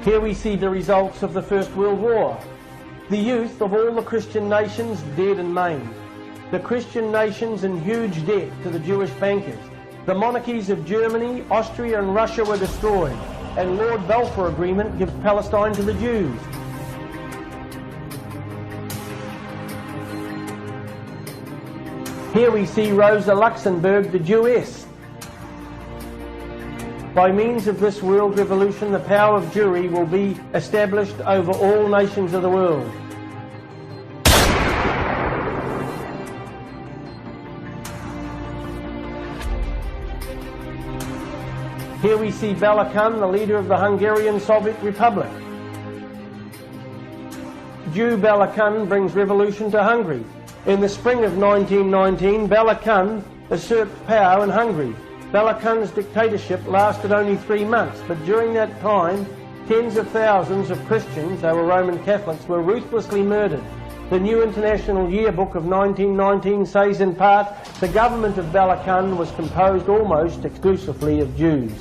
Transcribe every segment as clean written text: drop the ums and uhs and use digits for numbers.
Here we see the results of the First World War. The youth of all the Christian nations dead and maimed. The Christian nations in huge debt to the Jewish bankers. The monarchies of Germany, Austria and Russia were destroyed, and Lord Balfour Agreement gives Palestine to the Jews. Here we see Rosa Luxemburg, the Jewess. By means of this world revolution, the power of Jewry will be established over all nations of the world. Here we see Bela Kun, the leader of the Hungarian Soviet Republic. Jew Bela Kun brings revolution to Hungary. In the spring of 1919, Bela Kun usurped power in Hungary. Bela Kun's dictatorship lasted only 3 months, but during that time, tens of thousands of Christians, they were Roman Catholics, were ruthlessly murdered. The New International Yearbook of 1919 says in part, the government of Bela Kun was composed almost exclusively of Jews.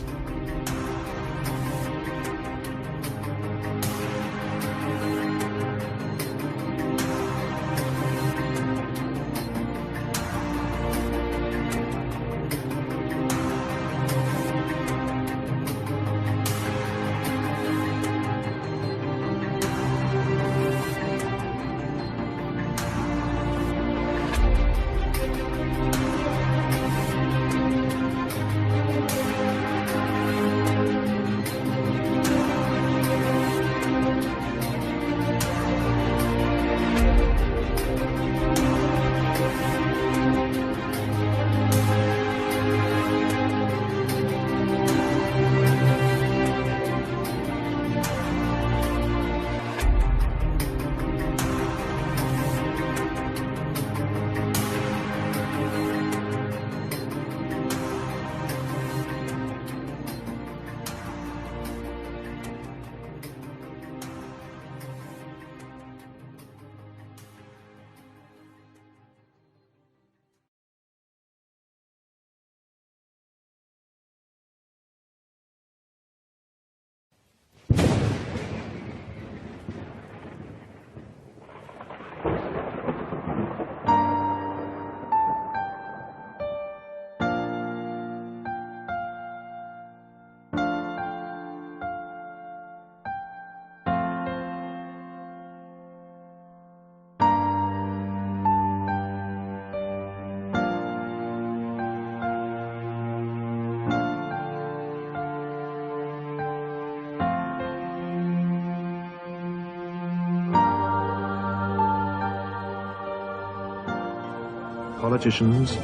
Politicians,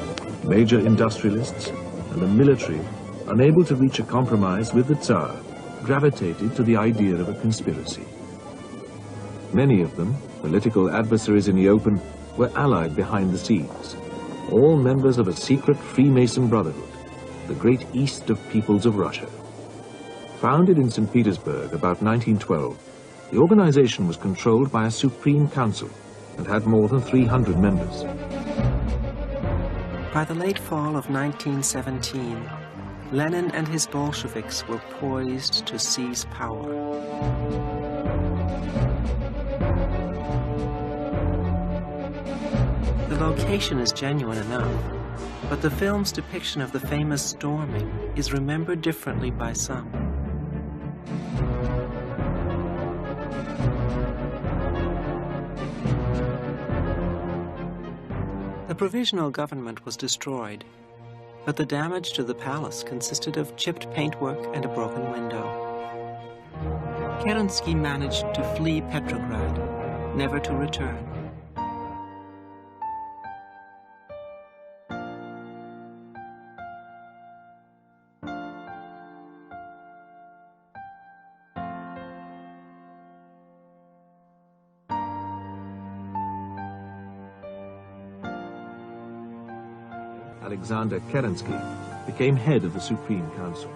major industrialists, and the military, unable to reach a compromise with the Tsar, gravitated to the idea of a conspiracy. Many of them, political adversaries in the open, were allied behind the scenes, all members of a secret Freemason brotherhood, the Great East of Peoples of Russia. Founded in St. Petersburg about 1912, the organization was controlled by a Supreme Council and had more than 300 members. By the late fall of 1917, Lenin and his Bolsheviks were poised to seize power. The location is genuine enough, but the film's depiction of the famous storming is remembered differently by some. The provisional government was destroyed, but the damage to the palace consisted of chipped paintwork and a broken window. Kerensky managed to flee Petrograd, never to return. Alexander Kerensky became head of the Supreme Council.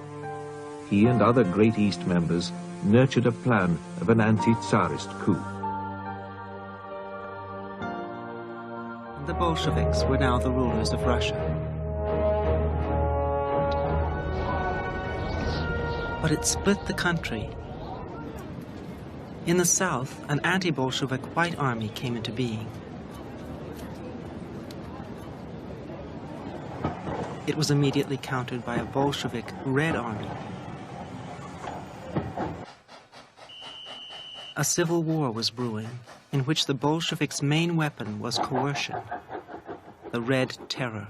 He and other Great East members nurtured a plan of an anti-Tsarist coup. The Bolsheviks were now the rulers of Russia. But it split the country. In the south, an anti-Bolshevik white army came into being. It was immediately countered by a Bolshevik red army. A civil war was brewing, in which the Bolsheviks' main weapon was coercion, the Red Terror.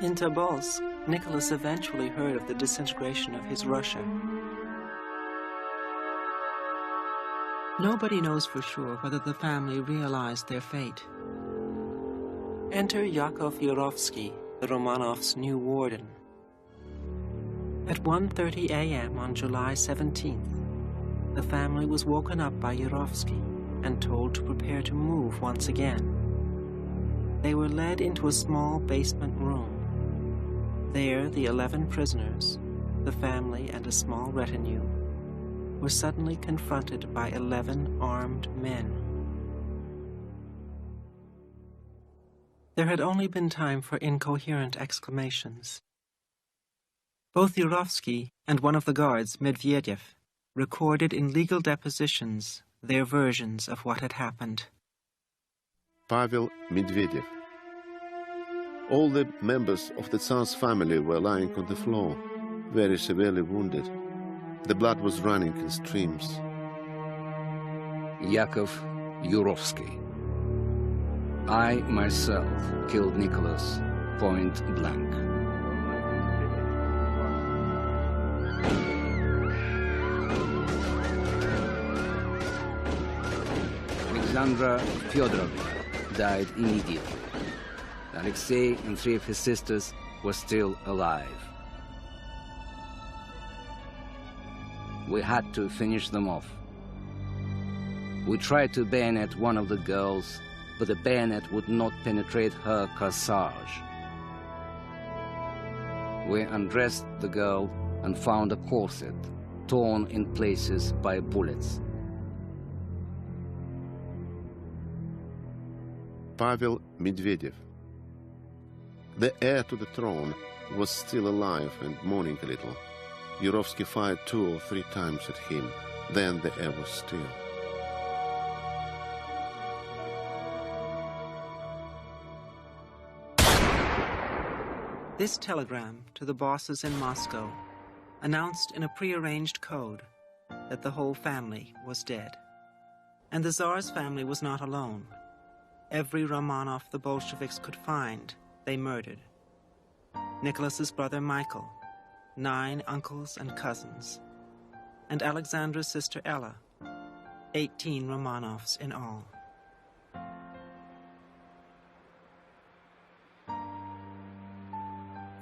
In Tobolsk, Nicholas eventually heard of the disintegration of his Russia. Nobody knows for sure whether the family realized their fate. Enter Yakov Yurovsky, the Romanovs' new warden. At 1:30 a.m. on July 17th, the family was woken up by Yurovsky and told to prepare to move once again. They were led into a small basement room. There, the 11 prisoners, the family and a small retinue, were suddenly confronted by 11 armed men. There had only been time for incoherent exclamations. Both Yurovsky and one of the guards, Medvedev, recorded in legal depositions their versions of what had happened. Pavel Medvedev. All the members of the Tsar's family were lying on the floor, very severely wounded. The blood was running in streams. Yakov Yurovsky. I myself killed Nicholas point blank. Alexandra Fyodorovna died immediately. Alexei and 3 of his sisters were still alive. We had to finish them off. We tried to bayonet one of the girls, but the bayonet would not penetrate her corsage. We undressed the girl and found a corset, torn in places by bullets. Pavel Medvedev. The heir to the throne was still alive and mourning a little. Yurovsky fired 2 or 3 times at him. Then the air was still. This telegram to the bosses in Moscow announced in a prearranged code that the whole family was dead. And the Tsar's family was not alone. Every Romanov the Bolsheviks could find, they murdered. Nicholas's brother Michael, 9 uncles and cousins, and Alexandra's sister Ella, 18 Romanovs in all.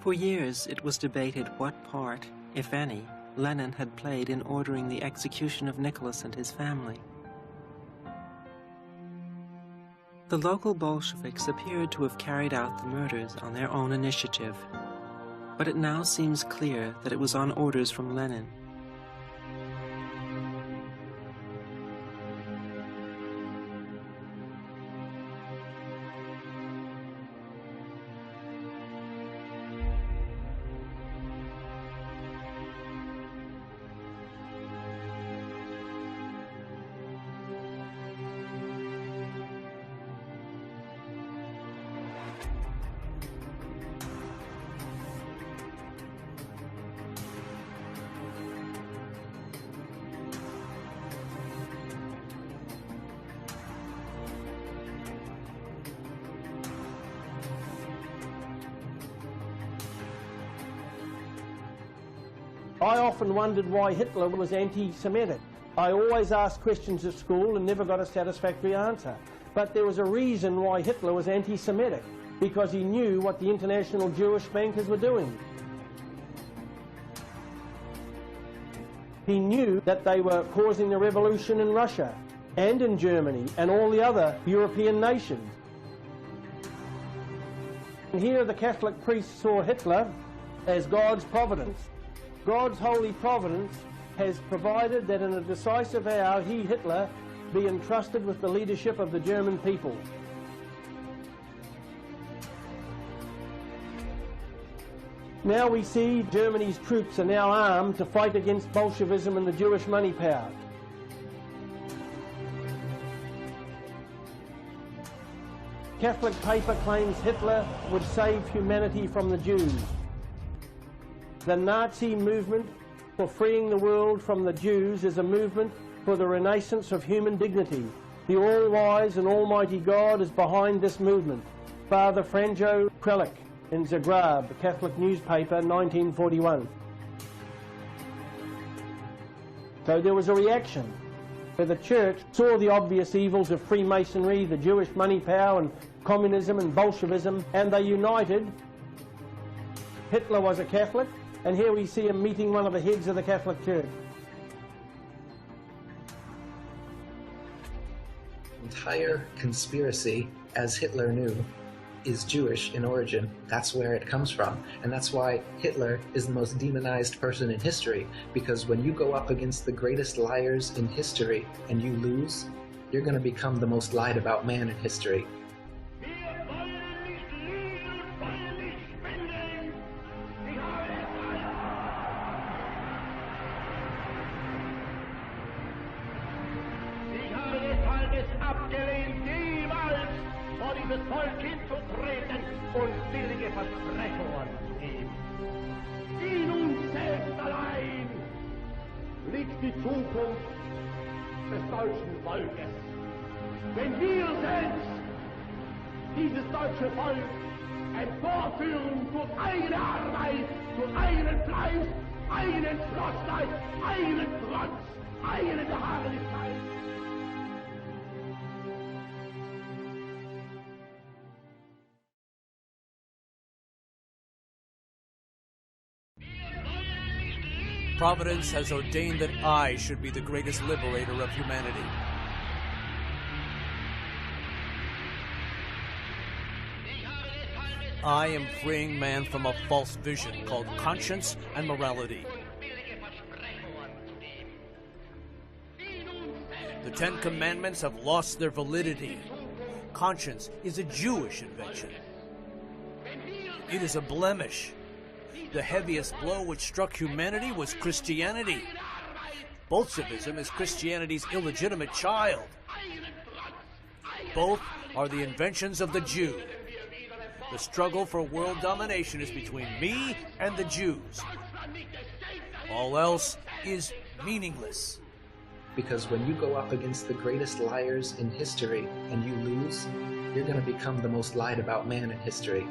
For years it was debated what part, if any, Lenin had played in ordering the execution of Nicholas and his family. The local Bolsheviks appeared to have carried out the murders on their own initiative, but it now seems clear that it was on orders from Lenin. I often wondered why Hitler was anti-Semitic. I always asked questions at school and never got a satisfactory answer. But there was a reason why Hitler was anti-Semitic, because he knew what the international Jewish bankers were doing. He knew that they were causing the revolution in Russia and in Germany and all the other European nations. And here the Catholic priests saw Hitler as God's providence. God's holy providence has provided that in a decisive hour he, Hitler, be entrusted with the leadership of the German people. Now we see Germany's troops are now armed to fight against Bolshevism and the Jewish money power. Catholic paper claims Hitler would save humanity from the Jews. The Nazi movement for freeing the world from the Jews is a movement for the renaissance of human dignity. The all-wise and almighty God is behind this movement. Father Franjo Prelic in Zagreb, a Catholic newspaper, 1941. So there was a reaction where the church saw the obvious evils of Freemasonry, the Jewish money power and communism and Bolshevism, and they united. Hitler was a Catholic, and here we see him meeting one of the heads of the Catholic Church. The entire conspiracy, as Hitler knew, is Jewish in origin. That's where it comes from. And that's why Hitler is the most demonized person in history, because when you go up against the greatest liars in history and you lose, you're going to become the most lied about man in history. dieses Volk hinzutreten und billige Versprechungen zu geben. In uns selbst allein liegt die Zukunft des deutschen Volkes. Wenn wir selbst dieses deutsche Volk emporführen durch eine Arbeit, durch einen Fleiß, einen Entschlossenheit, einen Trotz, eine Beharrlichkeit. Providence has ordained that I should be the greatest liberator of humanity. I am freeing man from a false vision called conscience and morality. The Ten Commandments have lost their validity. Conscience is a Jewish invention. It is a blemish. The heaviest blow which struck humanity was Christianity. Bolshevism is Christianity's illegitimate child. Both are the inventions of the Jew. The struggle for world domination is between me and the Jews. All else is meaningless. Because when you go up against the greatest liars in history and you lose, you're going to become the most lied about man in history.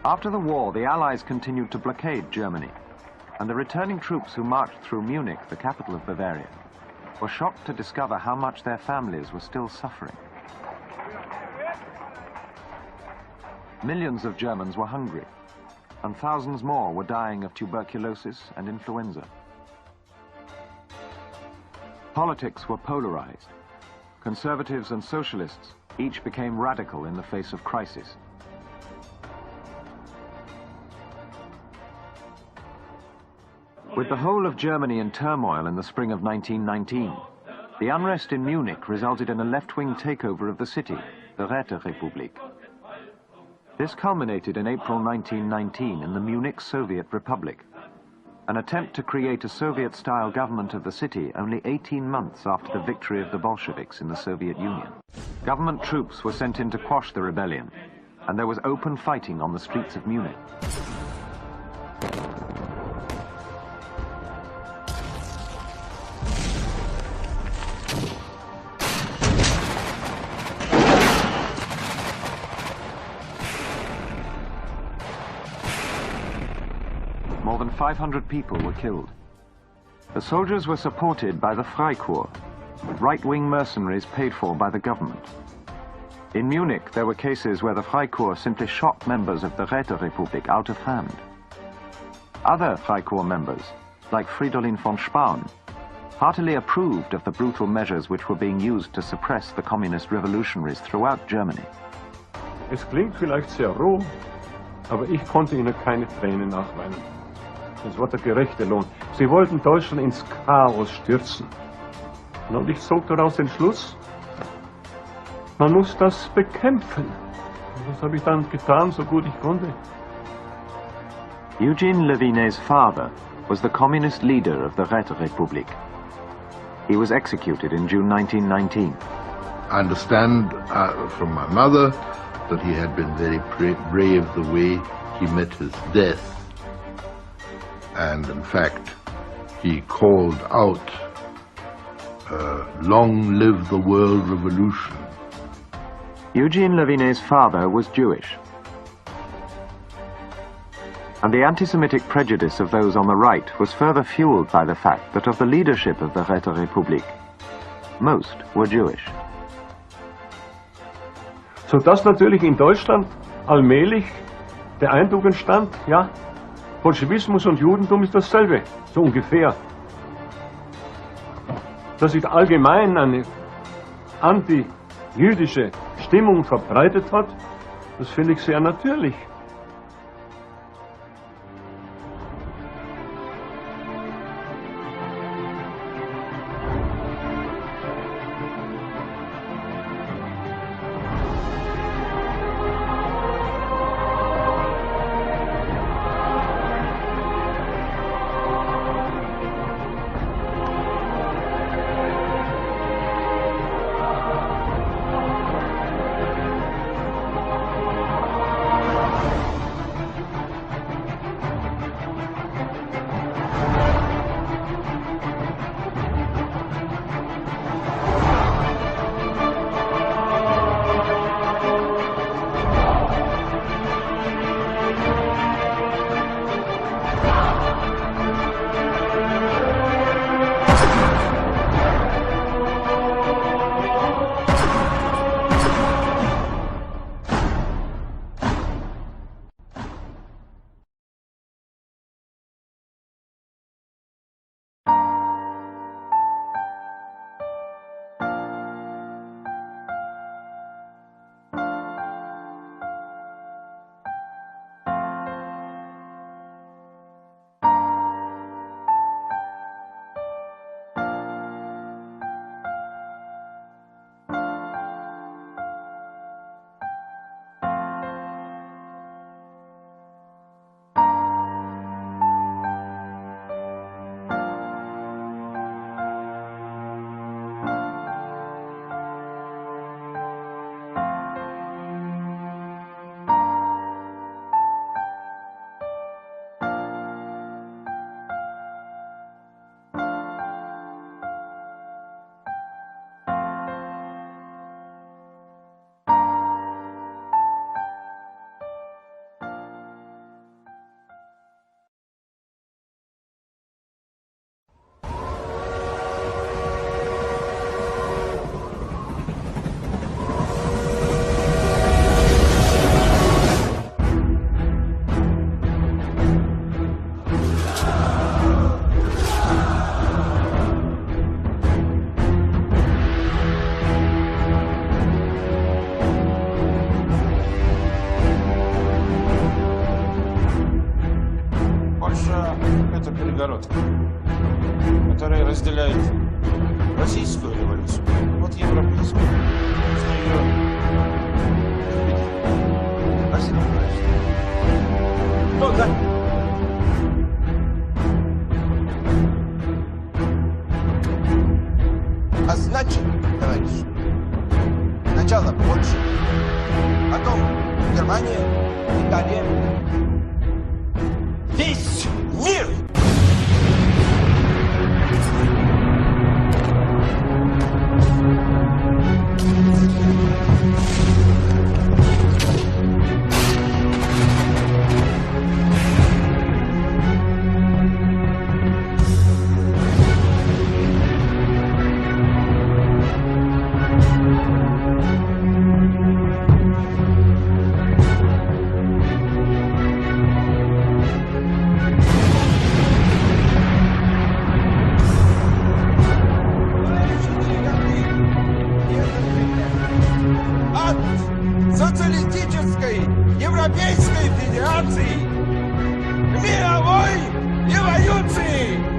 After the war, the Allies continued to blockade Germany, and the returning troops who marched through Munich, the capital of Bavaria, were shocked to discover how much their families were still suffering. Millions of Germans were hungry, and thousands more were dying of tuberculosis and influenza. Politics were polarized. Conservatives and socialists each became radical in the face of crisis. With the whole of Germany in turmoil in the spring of 1919, the unrest in Munich resulted in a left-wing takeover of the city, the Räterepublik. This culminated in April 1919 in the Munich Soviet Republic, an attempt to create a Soviet-style government of the city only 18 months after the victory of the Bolsheviks in the Soviet Union. Government troops were sent in to quash the rebellion, and there was open fighting on the streets of Munich. More than than 500 people were killed. The soldiers were supported by the Freikorps, right-wing mercenaries paid for by the government. In Munich, there were cases where the Freikorps simply shot members of the Räterepublik out of hand. Other Freikorps members, like Fridolin von Spaun, heartily approved of the brutal measures which were being used to suppress the communist revolutionaries throughout Germany. Es klingt vielleicht sehr roh, aber ich konnte ihnen keine Tränen nachweinen. Es war der gerechte Lohn. Sie wollten Deutschland ins Chaos stürzen. Und ich zog daraus den Schluss, man muss das bekämpfen. Und das habe ich dann getan, so gut ich konnte. Eugene Levinet's father was the communist leader of the Räterepublik. He was executed in June 1919. I understand from my mother that he had been very brave the way he met his death. And in fact, he called out, "Long live the world revolution." Eugene Levinet's father was Jewish. And the anti-Semitic prejudice of those on the right was further fueled by the fact that of the leadership of the Räterepublik, most were Jewish. Sodass natürlich in Deutschland allmählich der Eindruck entstand, ja, Bolschewismus und Judentum ist dasselbe, so ungefähr. Dass sich allgemein eine anti-jüdische Stimmung verbreitet hat, das finde ich sehr natürlich. перегородка, которая разделяет российскую революцию от европейской. С нее Спасибо, товарищ. Кто за? А значит, товарищ, сначала Польша, потом Германия, Италия, весь мир! Европейской Федерации мировой революции!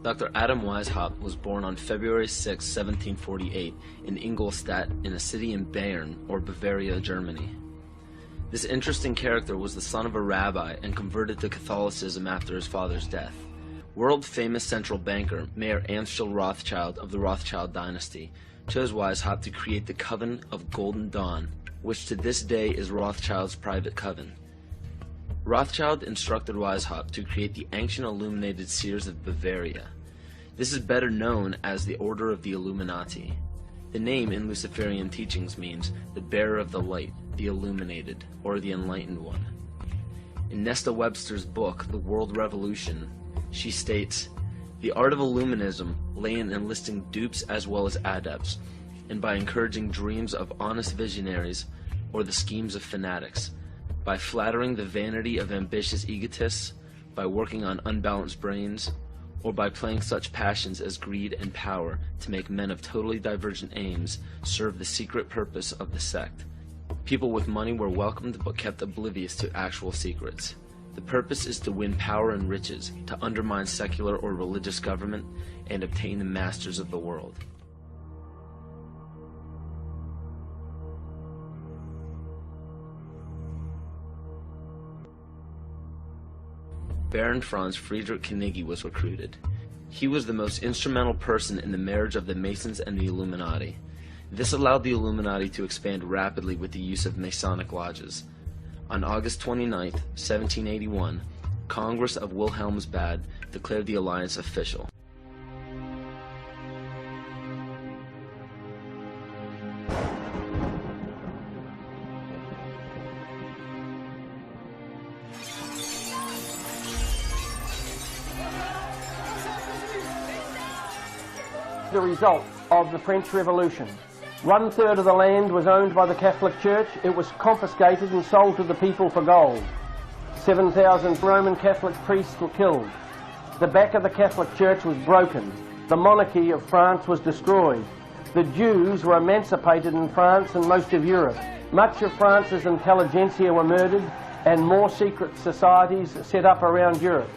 Dr. Adam Weishaupt was born on February 6, 1748, in Ingolstadt, in a city in Bayern, or Bavaria, Germany. This interesting character was the son of a rabbi and converted to Catholicism after his father's death. World-famous central banker Mayer Amschel Rothschild of the Rothschild dynasty chose Weishaupt to create the Coven of Golden Dawn, which to this day is Rothschild's private coven. Rothschild instructed Weishaupt to create the Ancient Illuminated Seers of Bavaria. This is better known as the Order of the Illuminati. The name in Luciferian teachings means the bearer of the light, the illuminated, or the enlightened one. In Nesta Webster's book, The World Revolution, she states, "The art of Illuminism lay in enlisting dupes as well as adepts, and by encouraging dreams of honest visionaries or the schemes of fanatics, by flattering the vanity of ambitious egotists, by working on unbalanced brains, or by playing such passions as greed and power to make men of totally divergent aims serve the secret purpose of the sect. People with money were welcomed but kept oblivious to actual secrets. The purpose is to win power and riches, to undermine secular or religious government, and obtain the masters of the world." Baron Franz Friedrich Knigge was recruited. He was the most instrumental person in the marriage of the Masons and the Illuminati. This allowed the Illuminati to expand rapidly with the use of Masonic lodges. On August 29, 1781, Congress of Wilhelmsbad declared the alliance official. the result of the French Revolution. 1/3 of the land was owned by the Catholic Church. It was confiscated and sold to the people for gold. 7,000 Roman Catholic priests were killed. The back of the Catholic Church was broken. The monarchy of France was destroyed. The Jews were emancipated in France and most of Europe. Much of France's intelligentsia were murdered and more secret societies set up around Europe.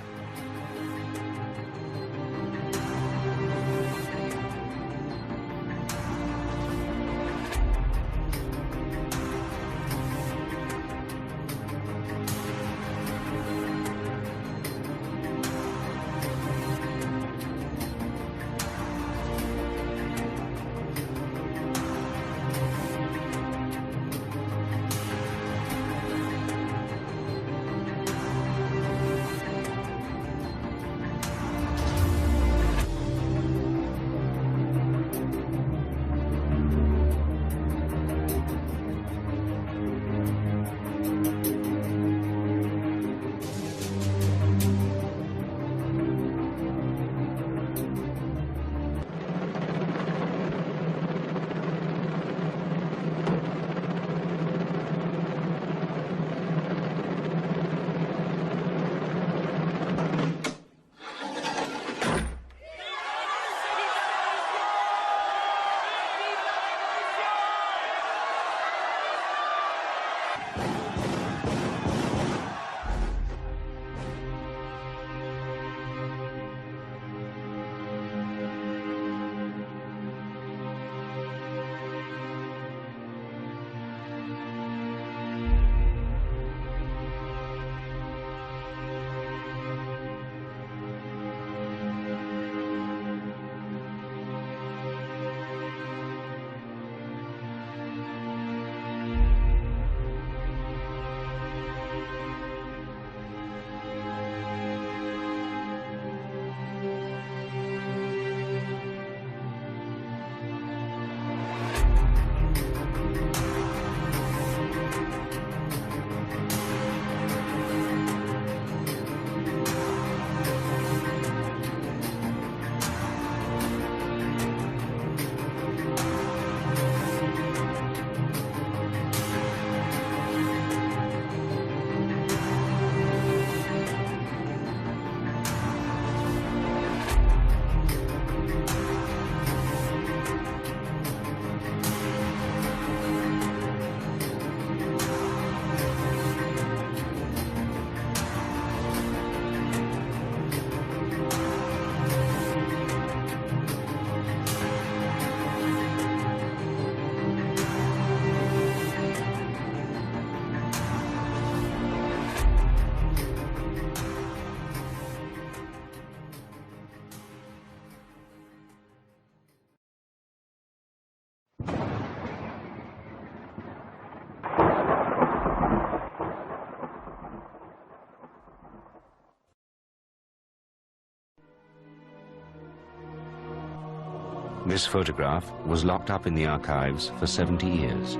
This photograph was locked up in the archives for 70 years.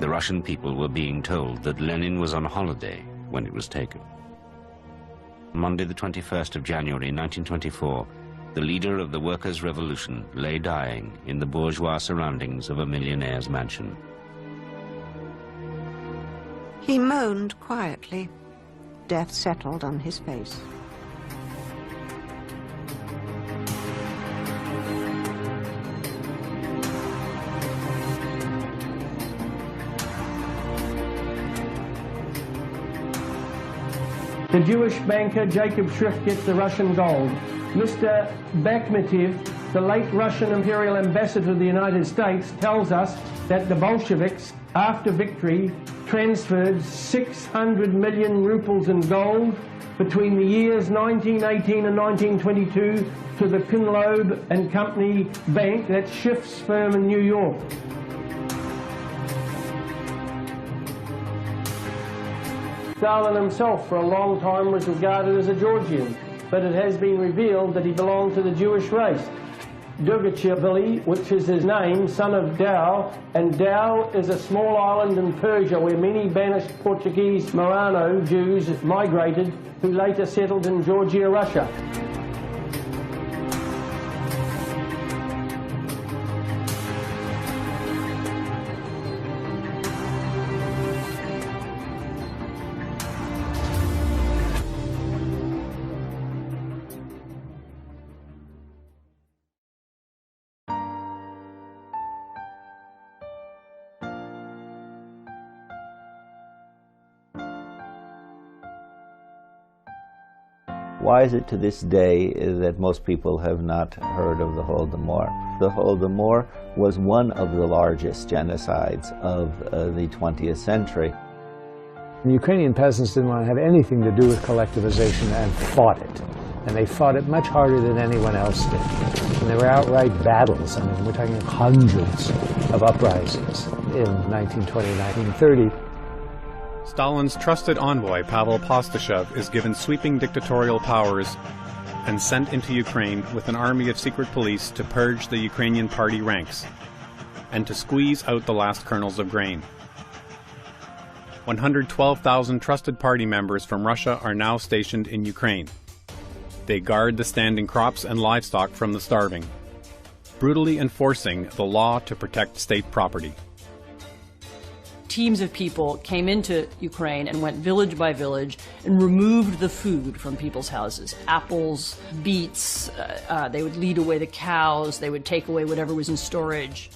The Russian people were being told that Lenin was on holiday when it was taken. Monday the 21st of January 1924, the leader of the workers' revolution lay dying in the bourgeois surroundings of a millionaire's mansion. He moaned quietly. Death settled on his face. The Jewish banker Jacob Schrift gets the Russian gold. Mr. Bakhmetev, the late Russian imperial ambassador to the United States, tells us that the Bolsheviks, after victory, transferred 600 million rubles in gold between the years 1918 and 1922 to the Kunloeb and Company Bank, that's Schiff's firm in New York. Stalin himself for a long time was regarded as a Georgian, but it has been revealed that he belonged to the Jewish race. Durgachevili, which is his name, son of Dao, and Dao is a small island in Persia where many banished Portuguese Marano Jews migrated, who later settled in Georgia, Russia. Why is it to this day that most people have not heard of the Holodomor? The Holodomor was one of the largest genocides of the 20th century. The Ukrainian peasants didn't want to have anything to do with collectivization and fought it. And they fought it much harder than anyone else did. And there were outright battles. I mean, we're talking hundreds of uprisings in 1920-1930. Stalin's trusted envoy, Pavel Postashev, is given sweeping dictatorial powers and sent into Ukraine with an army of secret police to purge the Ukrainian party ranks and to squeeze out the last kernels of grain. 112,000 trusted party members from Russia are now stationed in Ukraine. They guard the standing crops and livestock from the starving, brutally enforcing the law to protect state property. Teams of people came into Ukraine and went village by village and removed the food from people's houses. Apples, beets, they would lead away the cows, they would take away whatever was in storage.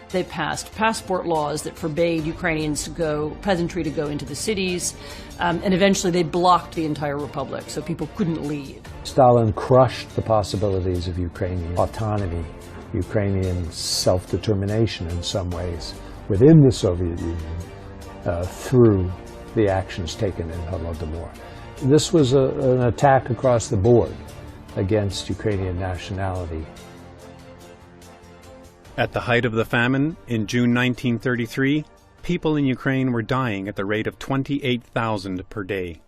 They passed passport laws that forbade Ukrainians to go, peasantry to go into the cities, and eventually they blocked the entire republic, so people couldn't leave. Stalin crushed the possibilities of Ukrainian autonomy, Ukrainian self-determination in some ways within the Soviet Union through the actions taken in Holodomor. This was an attack across the board against Ukrainian nationality. At the height of the famine, in June 1933, people in Ukraine were dying at the rate of 28,000 per day.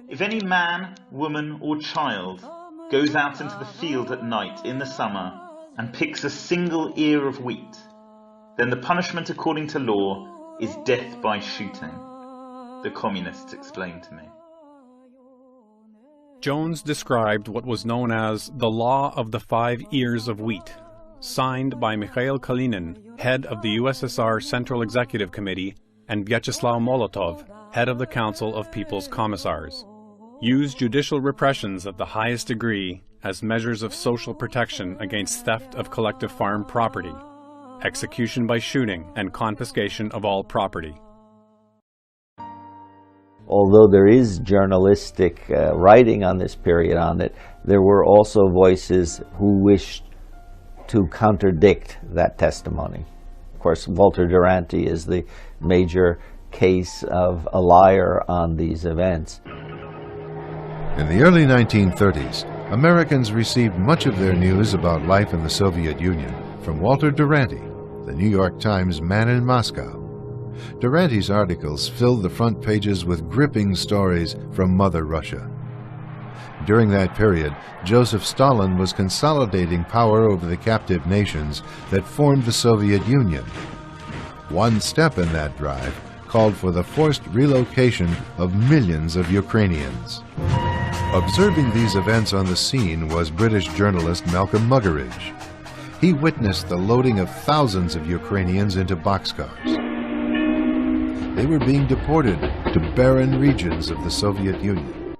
If any man, woman or child goes out into the field at night in the summer and picks a single ear of wheat, then the punishment according to law is death by shooting, the communists explained to me. Jones described what was known as the Law of the 5 Ears of Wheat, signed by Mikhail Kalinin, head of the USSR Central Executive Committee, and Vyacheslav Molotov, head of the Council of People's Commissars. Used judicial repressions of the highest degree as measures of social protection against theft of collective farm property, execution by shooting, and confiscation of all property. Although there is journalistic writing on this period on it, there were also voices who wished to contradict that testimony. Of course, Walter Duranty is the major case of a liar on these events. In the early 1930s, Americans received much of their news about life in the Soviet Union from Walter Duranty, the New York Times man in Moscow. Duranty's articles filled the front pages with gripping stories from Mother Russia. During that period, Joseph Stalin was consolidating power over the captive nations that formed the Soviet Union. One step in that drive called for the forced relocation of millions of Ukrainians. Observing these events on the scene was British journalist Malcolm Muggeridge. He witnessed the loading of thousands of Ukrainians into boxcars. They were being deported to barren regions of the Soviet Union.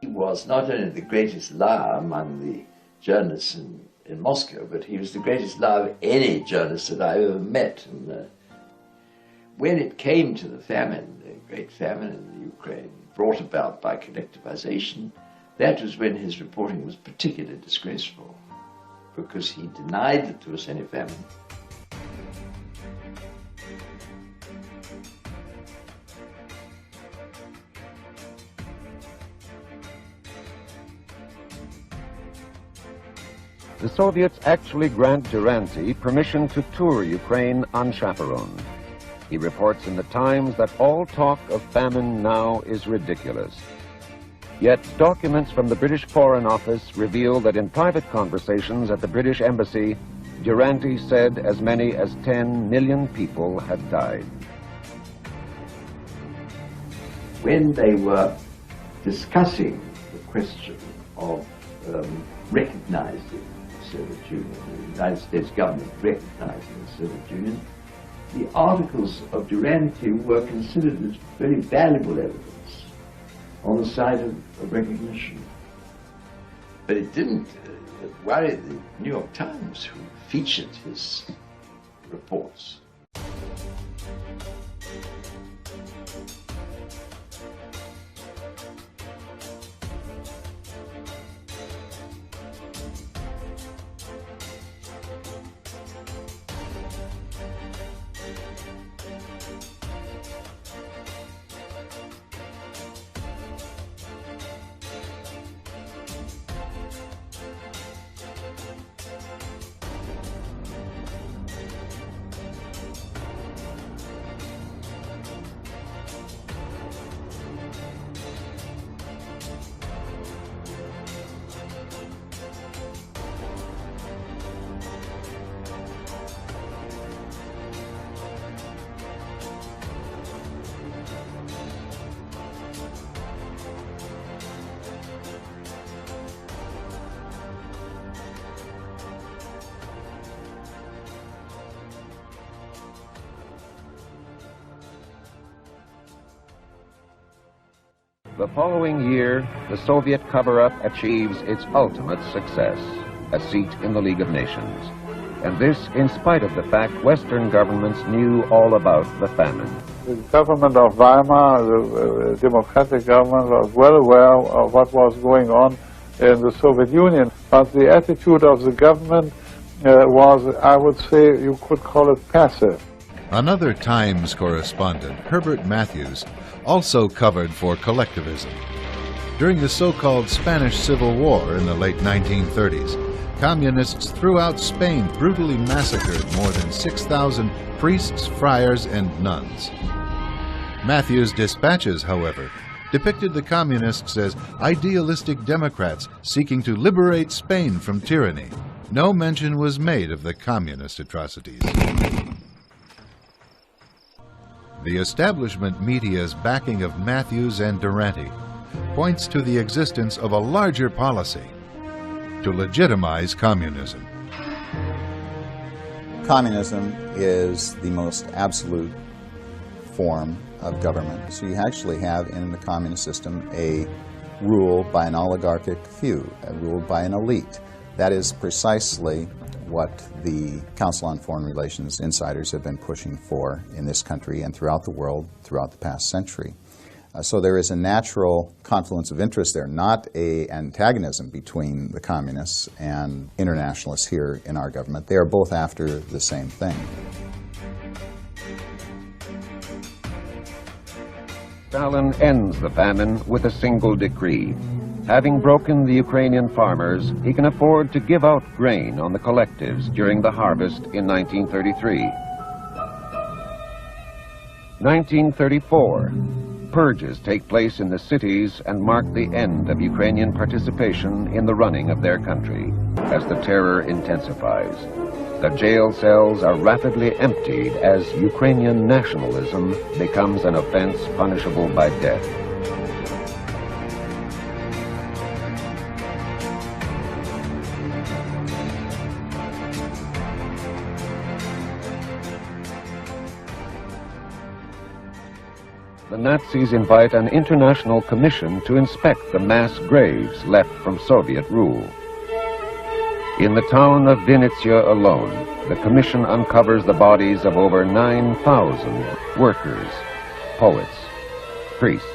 He was not only the greatest liar among the journalists in Moscow, but he was the greatest liar of any journalist that I ever met. And, when it came to the famine, the great famine in the Ukraine, brought about by collectivization, that was when his reporting was particularly disgraceful, because he denied that there was any famine. The Soviets actually grant Duranty permission to tour Ukraine unchaperoned. He reports in the Times that all talk of famine now is ridiculous. Yet documents from the British Foreign Office reveal that in private conversations at the British Embassy, Duranty said as many as 10 million people had died. When they were discussing the question of recognizing the Soviet Union, the United States government recognizing the Soviet Union, the articles of Duranty were considered as very valuable evidence on the side of recognition. But it didn't It worried the New York Times, who featured his reports. The following year, the Soviet cover-up achieves its ultimate success, a seat in the League of Nations. And this in spite of the fact Western governments knew all about the famine. The government of Weimar, the democratic government, was well aware of what was going on in the Soviet Union. But the attitude of the government was, I would say, you could call it passive. Another Times correspondent, Herbert Matthews, also covered for collectivism. During the so-called Spanish Civil War in the late 1930s, communists throughout Spain brutally massacred more than 6,000 priests, friars, and nuns. Matthews' dispatches, however, depicted the communists as idealistic Democrats seeking to liberate Spain from tyranny. No mention was made of the communist atrocities. The establishment media's backing of Matthews and Durante points to the existence of a larger policy to legitimize communism. Communism is the most absolute form of government. So you actually have in the communist system a rule by an oligarchic few, a rule by an elite. That is precisely what the Council on Foreign Relations insiders have been pushing for in this country and throughout the world throughout the past century. So there is a natural confluence of interest there, not an antagonism between the communists and internationalists here in our government. They are both after the same thing. Stalin ends the famine with a single decree. Having broken the Ukrainian farmers, he can afford to give out grain on the collectives during the harvest in 1933. 1934. Purges take place in the cities and mark the end of Ukrainian participation in the running of their country as the terror intensifies. The jail cells are rapidly emptied as Ukrainian nationalism becomes an offense punishable by death. The Nazis invite an international commission to inspect the mass graves left from Soviet rule. In the town of Vinnytsia alone, the commission uncovers the bodies of over 9,000 workers, poets, priests.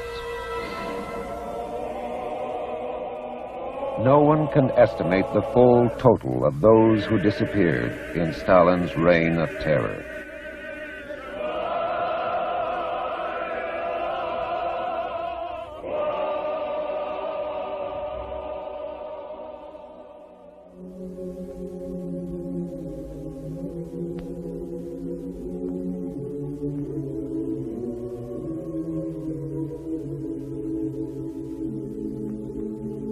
No one can estimate the full total of those who disappeared in Stalin's reign of terror.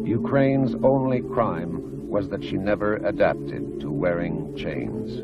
Ukraine's only crime was that she never adapted to wearing chains.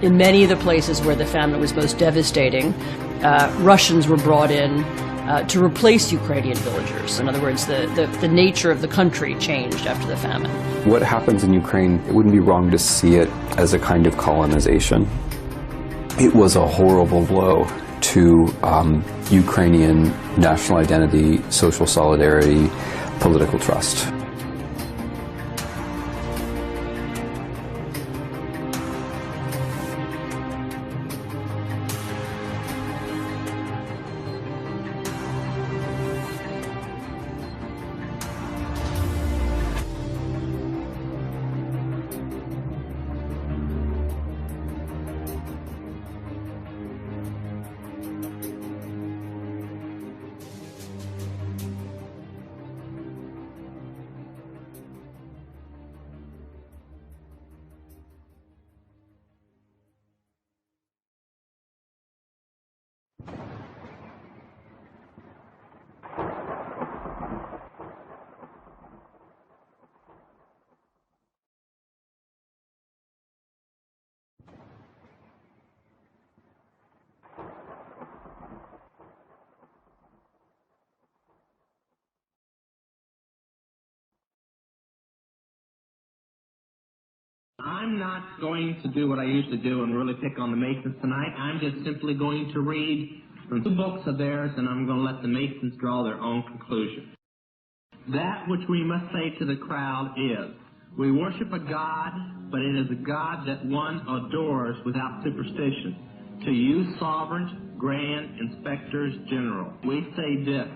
In many of the places where the famine was most devastating, Russians were brought in to replace Ukrainian villagers. In other words, the nature of the country changed after the famine. What happens in Ukraine, it wouldn't be wrong to see it as a kind of colonization. It was a horrible blow to Ukrainian national identity, social solidarity, political trust. I'm not going to do what I usually do and really pick on the Masons tonight. I'm just simply going to read from 2 books of theirs, and I'm going to let the Masons draw their own conclusion. That which we must say to the crowd is, we worship a God, but it is a God that one adores without superstition. To you, sovereigns, grand inspectors general, we say this,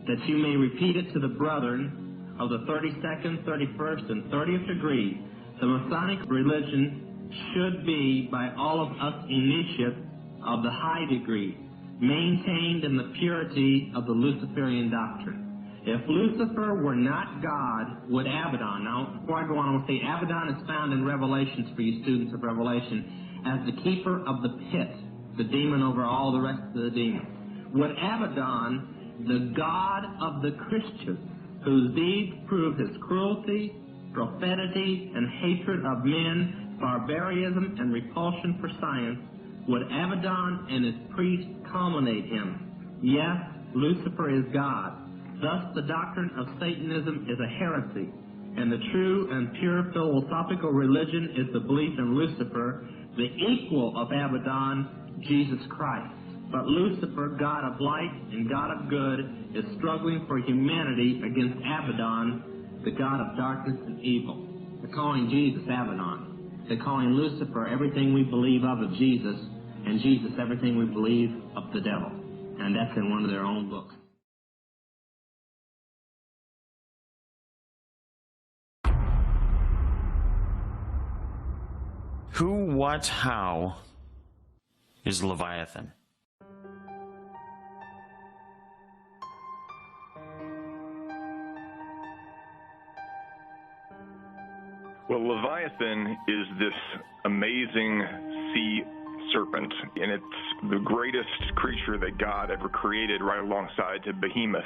that you may repeat it to the brethren of the 32nd, 31st, and 30th degree. The Masonic religion should be, by all of us initiates of the high degree, maintained in the purity of the Luciferian doctrine. If Lucifer were not God, would Abaddon, now before I go on, I want to say Abaddon is found in Revelations for you students of Revelation as the keeper of the pit, the demon over all the rest of the demons. Would Abaddon, the God of the Christians, whose deeds prove his cruelty, profanity, and hatred of men, barbarism, and repulsion for science, would Abaddon and his priests culminate him? Yes, Lucifer is God. Thus, the doctrine of Satanism is a heresy, and the true and pure philosophical religion is the belief in Lucifer, the equal of Abaddon, Jesus Christ. But Lucifer, God of light and God of good, is struggling for humanity against Abaddon, the God of darkness and evil. They're calling Jesus Abaddon. They're calling Lucifer everything we believe of Jesus, and Jesus everything we believe of the devil. And that's in one of their own books. Who, what, how is Leviathan? Well, Leviathan is this amazing sea serpent, and it's the greatest creature that God ever created, right alongside to Behemoth.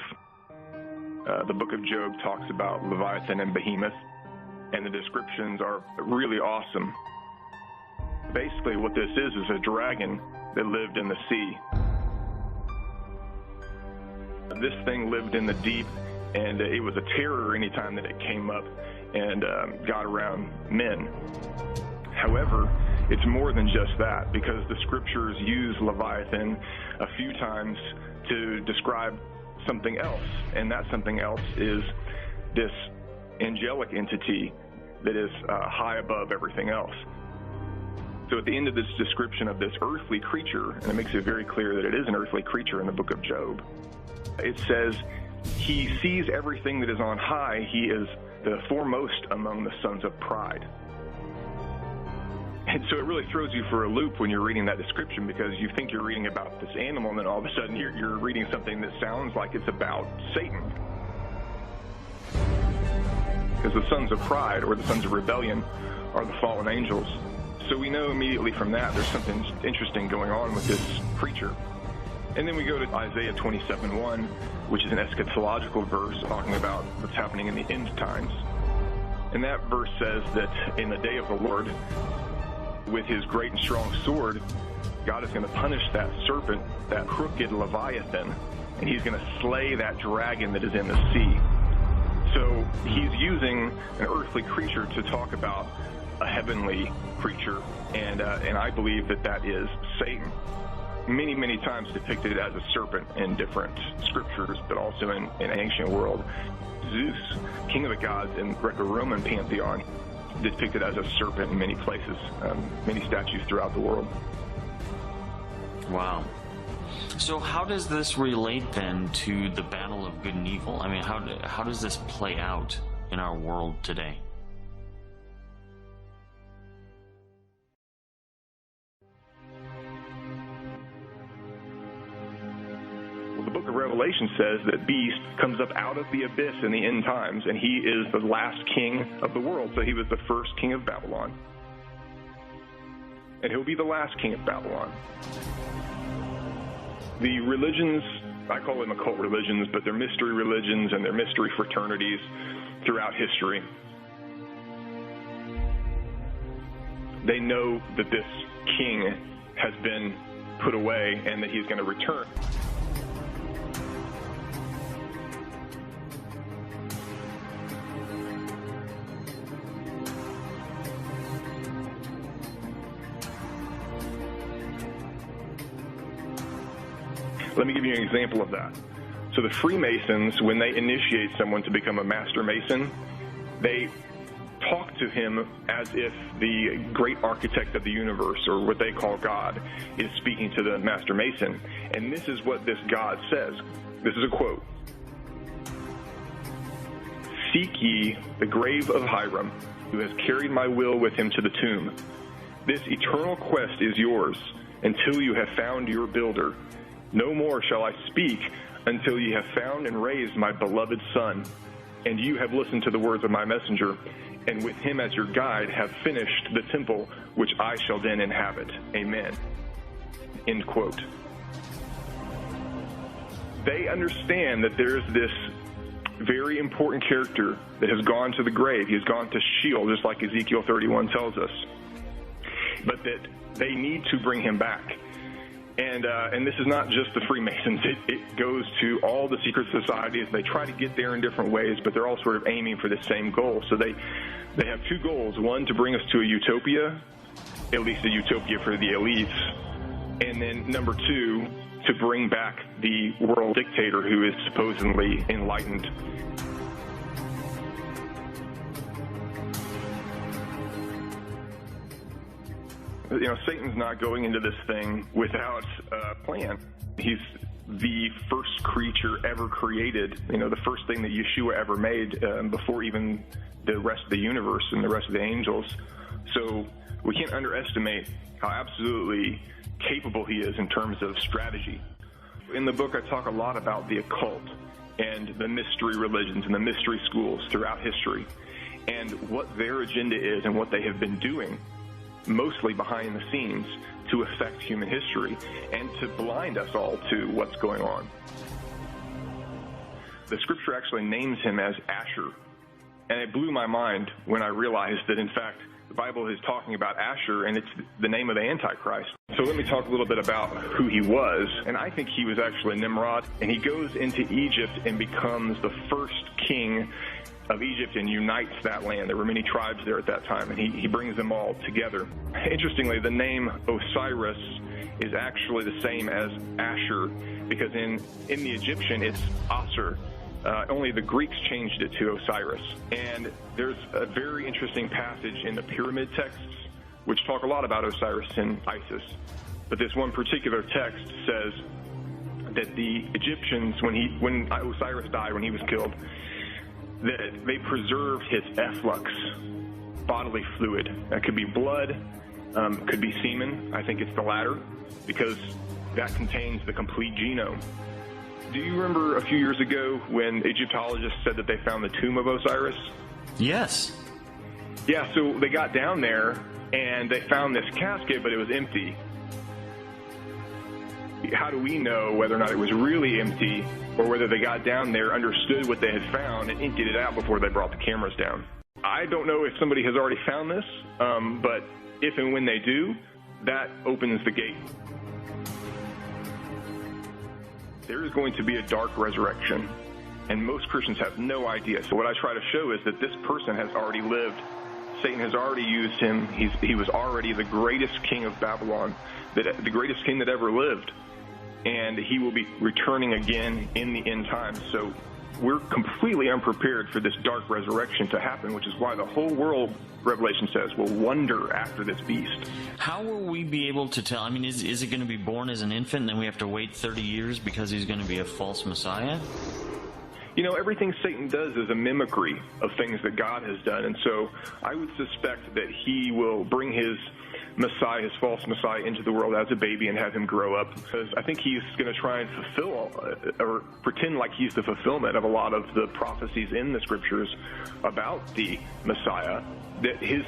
The book of Job talks about Leviathan and Behemoth, and the descriptions are really awesome. Basically, what this is a dragon that lived in the sea. This thing lived in the deep, and it was a terror anytime that it came up and got around men. However, it's more than just that, because the scriptures use Leviathan a few times to describe something else, and that something else is this angelic entity that is high above everything else. So at the end of this description of this earthly creature, and it makes it very clear that it is an earthly creature in the book of Job, it says, he sees everything that is on high. He is the foremost among the sons of pride. And so it really throws you for a loop when you're reading that description, because you think you're reading about this animal, and then all of a sudden you're reading something that sounds like it's about Satan. Because the sons of pride, or the sons of rebellion, are the fallen angels. So we know immediately from that there's something interesting going on with this creature. And then we go to Isaiah 27:1, which is an eschatological verse talking about what's happening in the end times. And that verse says that in the day of the Lord, With his great and strong sword, God is going to punish that serpent, that crooked Leviathan, and he's going to slay that dragon that is in the sea. So he's using an earthly creature to talk about a heavenly creature, and I believe that that is Satan. Many, many times depicted as a serpent in different scriptures, but also in an ancient world. Zeus, king of the gods in Greco-Roman pantheon, depicted as a serpent in many places, many statues throughout the world. Wow. So how does this relate then to the battle of good and evil? I mean, how does this play out in our world today? Well, the book of Revelation says that beast comes up out of the abyss in the end times, and he is the last king of the world. So he was the first king of Babylon, and he'll be the last king of Babylon. The religions, I call them occult religions, but they're mystery religions and they're mystery fraternities throughout history. They know that this king has been put away and that he's going to return. Let me give you an example of that. So the Freemasons, when they initiate someone to become a Master Mason, they talk to him as if the great architect of the universe, or what they call God, is speaking to the Master Mason. And this is what this God says. This is a quote. "Seek ye the grave of Hiram, who has carried my will with him to the tomb. This eternal quest is yours, until you have found your builder. No more shall I speak until ye have found and raised my beloved Son, and you have listened to the words of my messenger, and with him as your guide have finished the temple which I shall then inhabit. Amen." End quote. They understand that there's this very important character that has gone to the grave. He has gone to Sheol, just like Ezekiel 31 tells us. But that they need to bring him back. And this is not just the Freemasons. It goes to all the secret societies. They try to get there in different ways, but they're all sort of aiming for the same goal. So they have two goals. One, to bring us to a utopia, at least a utopia for the elites. And then number two, to bring back the world dictator who is supposedly enlightened. You know, Satan's not going into this thing without a plan. He's the first creature ever created, you know, the first thing that Yeshua ever made before even the rest of the universe and the rest of the angels. So we can't underestimate how absolutely capable he is in terms of strategy. In the book, I talk a lot about the occult and the mystery religions and the mystery schools throughout history and what their agenda is and what they have been doing, mostly behind the scenes, to affect human history and to blind us all to what's going on. The scripture actually names him as Asher, and it blew my mind when I realized that, in fact, the Bible is talking about Asher, and it's the name of the Antichrist. So let me talk a little bit about who he was, and I think he was actually Nimrod, and he goes into Egypt and becomes the first king of Egypt and unites that land. There were many tribes there at that time, and he brings them all together. Interestingly, the name Osiris is actually the same as Asher, because in the Egyptian it's Asur. Only the Greeks changed it to Osiris. And there's a very interesting passage in the pyramid texts which talk a lot about Osiris and Isis. But this one particular text says that the Egyptians, when Osiris died, when he was killed, that they preserved his efflux, bodily fluid. That could be blood, could be semen. I think it's the latter, because that contains the complete genome. Do you remember a few years ago when Egyptologists said that they found the tomb of Osiris? Yes. Yeah, so they got down there and they found this casket, but it was empty. How do we know whether or not it was really empty, or whether they got down there, understood what they had found, and emptied it out before they brought the cameras down? I don't know if somebody has already found this, but if and when they do, that opens the gate. There is going to be a dark resurrection, and most Christians have no idea. So what I try to show is that this person has already lived. Satan has already used him. He was already the greatest king of Babylon, the greatest king that ever lived. And he will be returning again in the end times. So we're completely unprepared for this dark resurrection to happen, which is why the whole world, Revelation says, will wonder after this beast. How will we be able to tell? I mean, is it going to be born as an infant and then we have to wait 30 years because he's going to be a false Messiah? You know, everything Satan does is a mimicry of things that God has done. And so I would suspect that he will bring his Messiah, his false Messiah, into the world as a baby and have him grow up. Because I think he's going to try and fulfill or pretend like he's the fulfillment of a lot of the prophecies in the scriptures about the Messiah, that his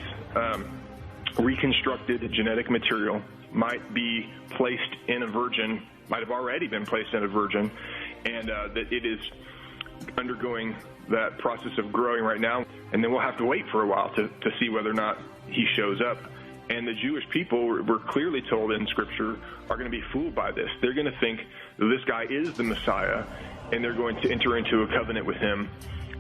reconstructed genetic material might be placed in a virgin, might have already been placed in a virgin, and that it is undergoing that process of growing right now, and then we'll have to wait for a while to see whether or not he shows up. And the Jewish people, we're clearly told in Scripture, are going to be fooled by this. They're going to think that this guy is the Messiah, and they're going to enter into a covenant with him,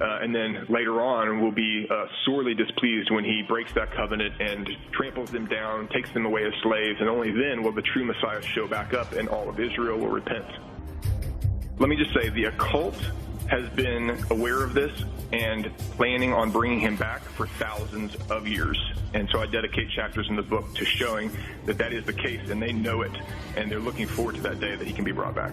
and then later on will be sorely displeased when he breaks that covenant and tramples them down, takes them away as slaves, and only then will the true Messiah show back up and all of Israel will repent. Let me just say, the occult has been aware of this and planning on bringing him back for thousands of years. And so I dedicate chapters in the book to showing that that is the case, and they know it, and they're looking forward to that day that he can be brought back.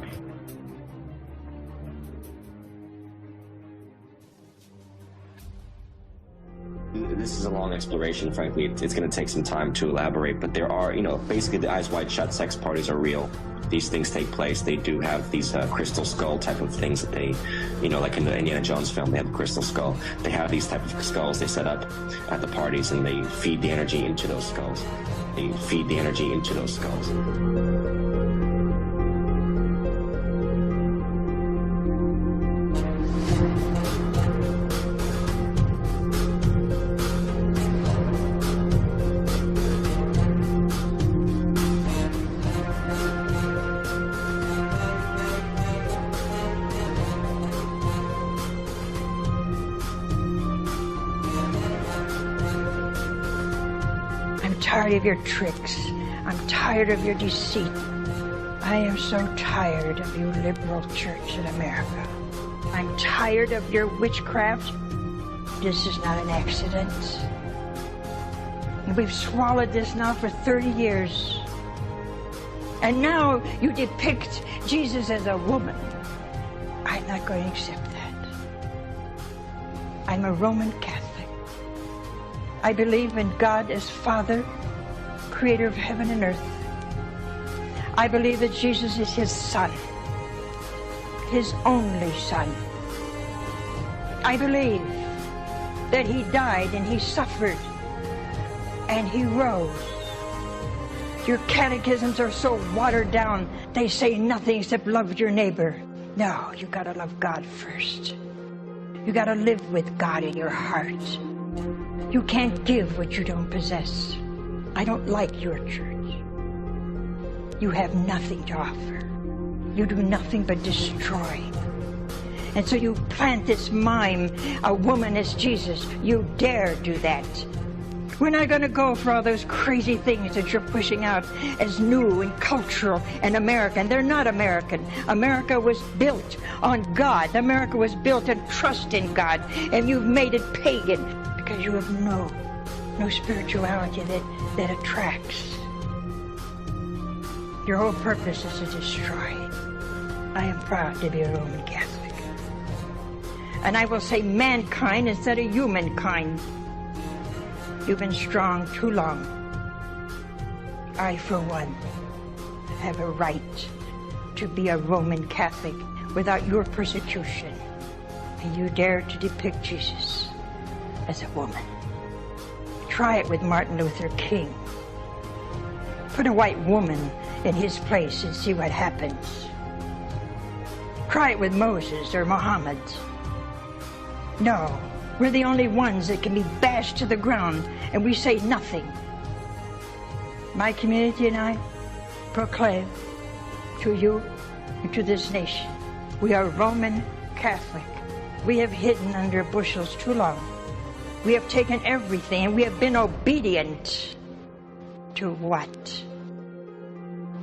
This is a long exploration, frankly. It's going to take some time to elaborate, but there are, basically the eyes wide shut sex parties are real. These things take place. They do have these crystal skull type of things that they, like in the Indiana Jones film, they have a crystal skull. They have these type of skulls they set up at the parties, and they feed the energy into those skulls. They feed the energy into those skulls. Tired of your tricks. I'm tired of your deceit. I am so tired of your liberal church in America. I'm tired of your witchcraft. This is not an accident. We've swallowed this now for 30 years. And now you depict Jesus as a woman. I'm not going to accept that. I'm a Roman Catholic. I believe in God as Father, creator of heaven and earth. I believe that Jesus is his son, his only son. I believe that he died and he suffered and he rose. Your catechisms are so watered down, they say nothing except love your neighbor. No, you gotta love God first. You gotta live with God in your heart. You can't give what you don't possess. I don't like your church. You have nothing to offer. You do nothing but destroy. And so you plant this mime, a woman is Jesus. You dare do that. We're not going to go for all those crazy things that you're pushing out as new and cultural and American. They're not American. America was built on God. America was built on trust in God. And you've made it pagan because you have no spirituality that attracts. Your whole purpose is to destroy. I am proud to be a Roman Catholic. And I will say mankind instead of humankind. You've been strong too long. I, for one, have a right to be a Roman Catholic without your persecution. And you dare to depict Jesus as a woman. Try it with Martin Luther King. Put a white woman in his place and see what happens. Try it with Moses or Muhammad. No, we're the only ones that can be bashed to the ground and we say nothing. my community and I proclaim to you and to this nation, we are Roman Catholic. We have hidden under bushels too long. We have taken everything and we have been obedient to what?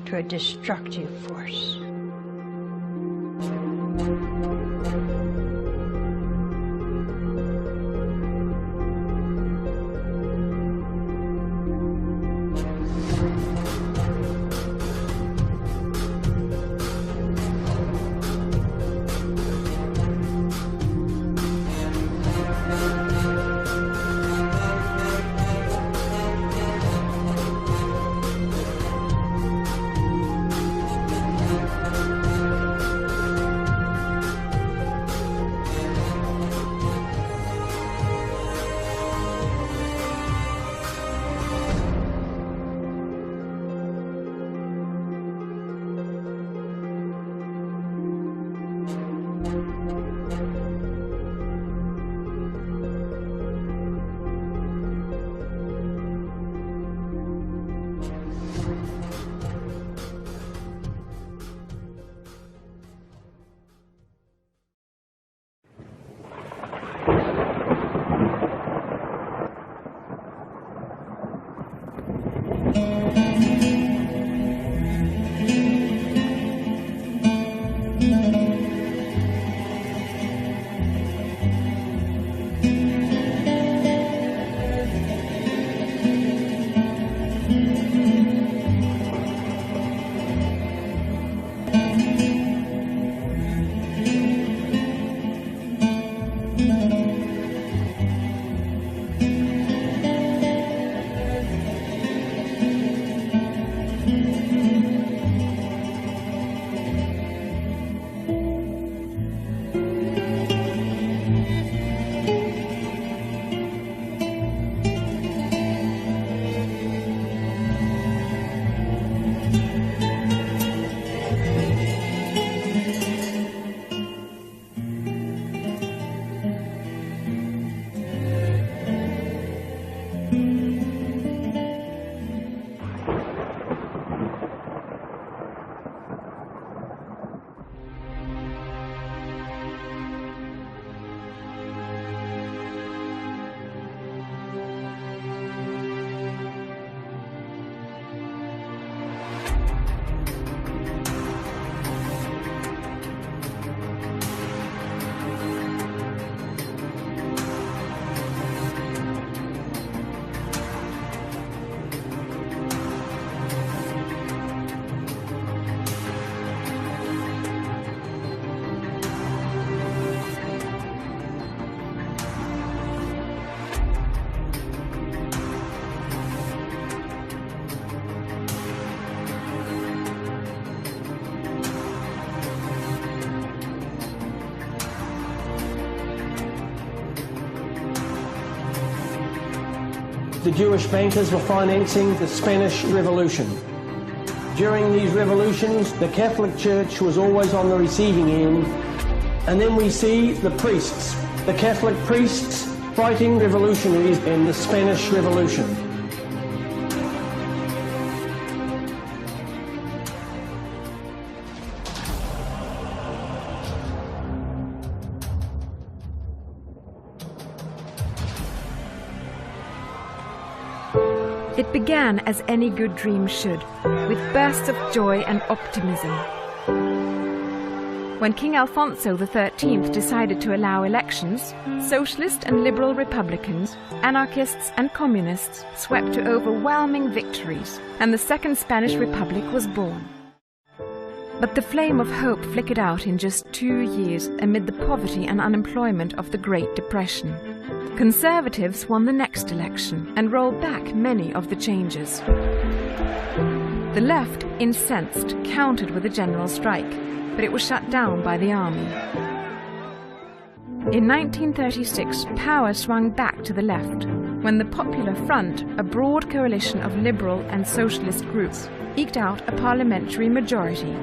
To a destructive force. The Jewish bankers were financing the Spanish Revolution. During these revolutions, the Catholic Church was always on the receiving end. And then we see the priests, the Catholic priests, fighting revolutionaries in the Spanish Revolution. It began as any good dream should, with bursts of joy and optimism. When King Alfonso XIII decided to allow elections, socialist and liberal republicans, anarchists and communists swept to overwhelming victories, and the Second Spanish Republic was born. But the flame of hope flickered out in just 2 years amid the poverty and unemployment of the Great Depression. Conservatives won the next election and rolled back many of the changes. The left, incensed, countered with a general strike, but it was shut down by the army. In 1936, power swung back to the left, when the Popular Front, a broad coalition of liberal and socialist groups, eked out a parliamentary majority.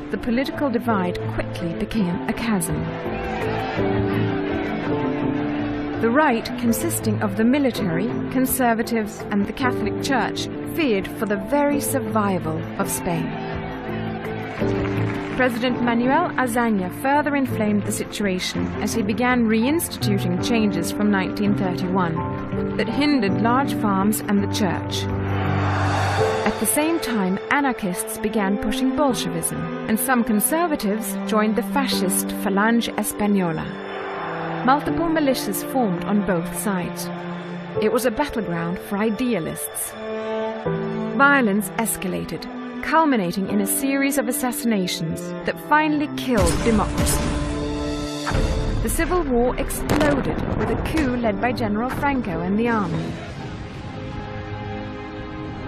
The political divide quickly became a chasm. The right, consisting of the military, conservatives, and the Catholic Church, feared for the very survival of Spain. President Manuel Azaña further inflamed the situation as he began reinstituting changes from 1931 that hindered large farms and the church. At the same time, anarchists began pushing Bolshevism, and some conservatives joined the fascist Falange Española. Multiple militias formed on both sides. It was a battleground for idealists. Violence escalated, culminating in a series of assassinations that finally killed democracy. The Civil War exploded with a coup led by General Franco and the army.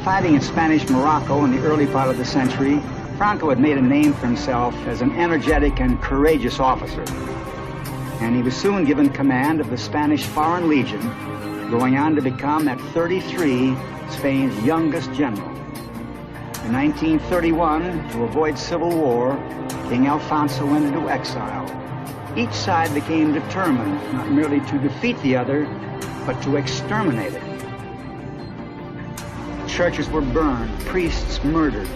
Fighting in Spanish Morocco in the early part of the century, Franco had made a name for himself as an energetic and courageous officer. And he was soon given command of the Spanish Foreign Legion, going on to become, at 33, Spain's youngest general. In 1931, to avoid civil war, King Alfonso went into exile. Each side became determined not merely to defeat the other, but to exterminate it. Churches were burned, priests murdered,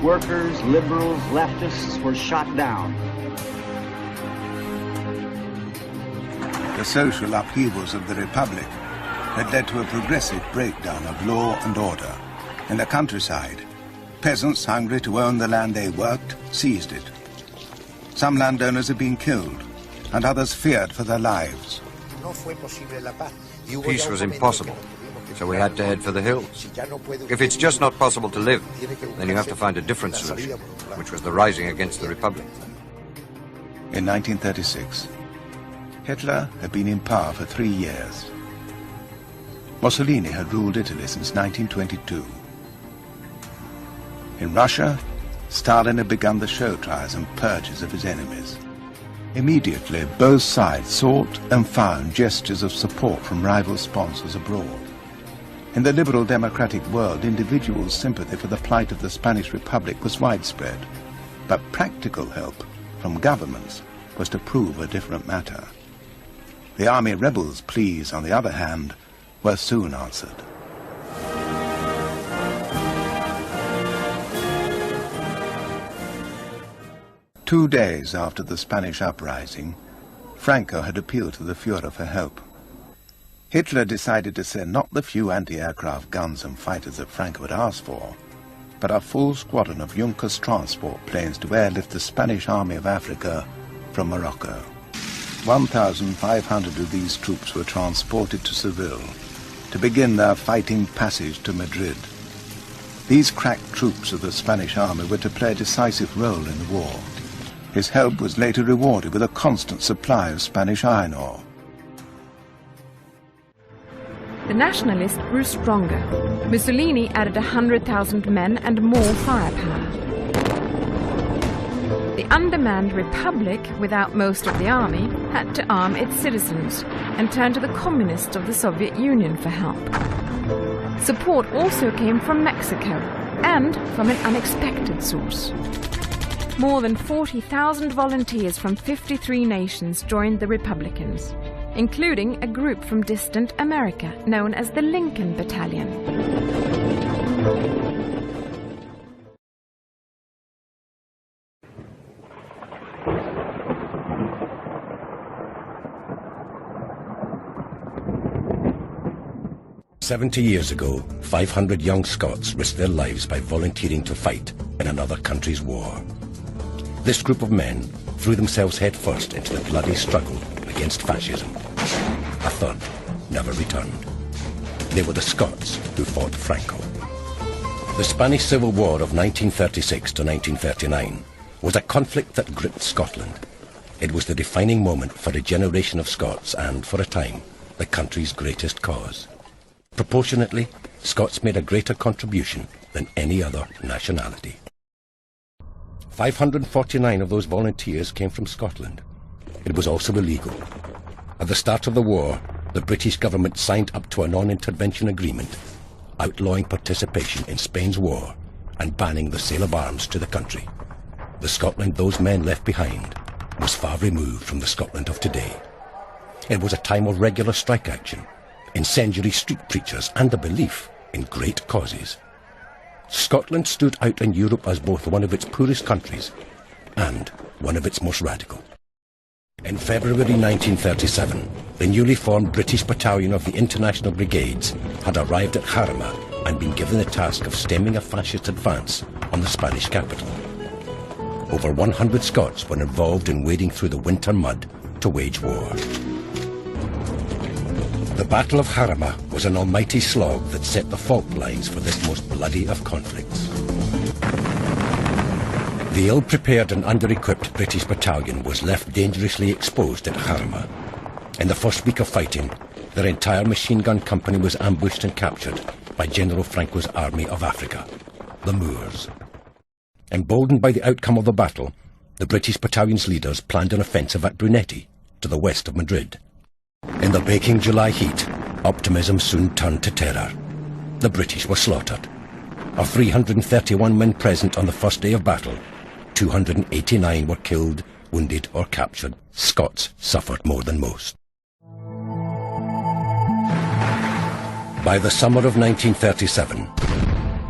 workers, liberals, leftists were shot down. The social upheavals of the Republic had led to a progressive breakdown of law and order. In the countryside, peasants hungry to own the land they worked seized it. Some landowners had been killed, and others feared for their lives. Peace was impossible, so we had to head for the hills. If it's just not possible to live, then you have to find a different solution, which was the rising against the Republic. In 1936, Hitler had been in power for 3 years. Mussolini had ruled Italy since 1922. In Russia, Stalin had begun the show trials and purges of his enemies. Immediately, both sides sought and found gestures of support from rival sponsors abroad. In the liberal democratic world, individual sympathy for the plight of the Spanish Republic was widespread, but practical help from governments was to prove a different matter. The army rebels' pleas, on the other hand, were soon answered. Two days after the Spanish uprising, Franco had appealed to the Führer for help. Hitler decided to send not the few anti-aircraft guns and fighters that Franco had asked for, but a full squadron of Junkers transport planes to airlift the Spanish Army of Africa from Morocco. 1,500 of these troops were transported to Seville to begin their fighting passage to Madrid. These crack troops of the Spanish army were to play a decisive role in the war. His help was later rewarded with a constant supply of Spanish iron ore. The nationalists grew stronger. Mussolini added 100,000 men and more firepower. The undermanned Republic, without most of the army, had to arm its citizens and turn to the communists of the Soviet Union for help. Support also came from Mexico and from an unexpected source. More than 40,000 volunteers from 53 nations joined the Republicans, including a group from distant America known as the Lincoln Battalion. "70 years ago, 500 young Scots risked their lives by volunteering to fight in another country's war. This group of men threw themselves headfirst into the bloody struggle against fascism. A third never returned. They were the Scots who fought Franco. The Spanish Civil War of 1936 to 1939 was a conflict that gripped Scotland. It was the defining moment for a generation of Scots and, for a time, the country's greatest cause. Proportionately, Scots made a greater contribution than any other nationality. 549 of those volunteers came from Scotland. It was also illegal. At the start of the war, the British government signed up to a non-intervention agreement, outlawing participation in Spain's war and banning the sale of arms to the country. The Scotland those men left behind was far removed from the Scotland of today. It was a time of regular strike action, incendiary street preachers, and a belief in great causes. Scotland stood out in Europe as both one of its poorest countries and one of its most radical. In February 1937, the newly formed British Battalion of the International Brigades had arrived at Jarama and been given the task of stemming a fascist advance on the Spanish capital. Over 100 Scots were involved in wading through the winter mud to wage war. The Battle of Jarama was an almighty slog that set the fault lines for this most bloody of conflicts. The ill-prepared and under-equipped British battalion was left dangerously exposed at Jarama. In the first week of fighting, their entire machine gun company was ambushed and captured by General Franco's Army of Africa, the Moors. Emboldened by the outcome of the battle, the British battalion's leaders planned an offensive at Brunetti, to the west of Madrid. In the baking July heat, optimism soon turned to terror. The British were slaughtered. Of 331 men present on the first day of battle, 289 were killed, wounded or captured. Scots suffered more than most. By the summer of 1937,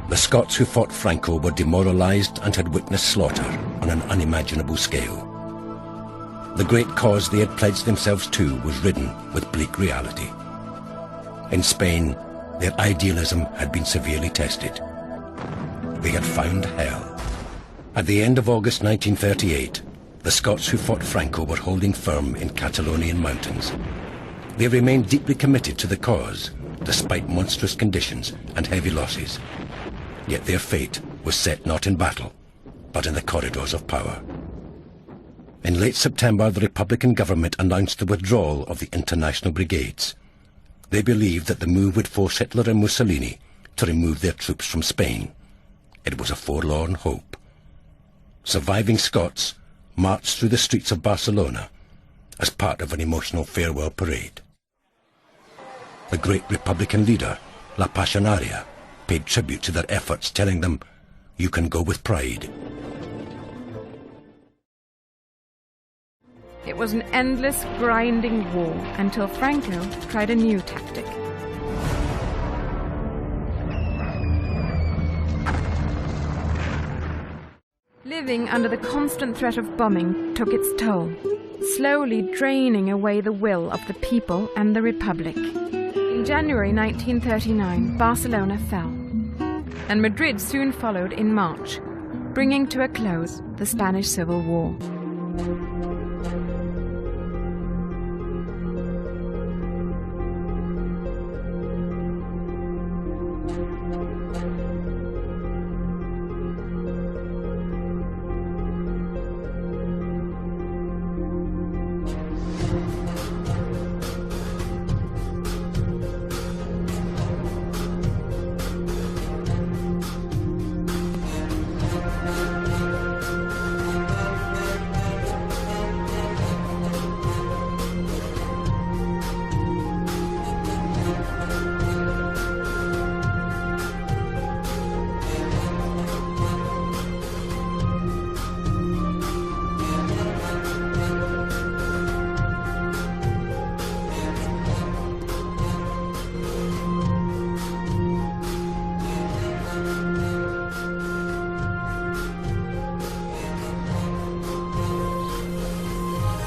the Scots who fought Franco were demoralized and had witnessed slaughter on an unimaginable scale. The great cause they had pledged themselves to was ridden with bleak reality. In Spain, their idealism had been severely tested. They had found hell. At the end of August 1938, the Scots who fought Franco were holding firm in Catalonian mountains. They remained deeply committed to the cause, despite monstrous conditions and heavy losses. Yet their fate was set not in battle, but in the corridors of power. In late September, the Republican government announced the withdrawal of the International Brigades. They believed that the move would force Hitler and Mussolini to remove their troops from Spain. It was a forlorn hope. Surviving Scots marched through the streets of Barcelona as part of an emotional farewell parade. The great Republican leader, La Pasionaria, paid tribute to their efforts, telling them, "You can go with pride." It was an endless, grinding war until Franco tried a new tactic. Living under the constant threat of bombing took its toll, slowly draining away the will of the people and the Republic. In January 1939, Barcelona fell, and Madrid soon followed in March, bringing to a close the Spanish Civil War.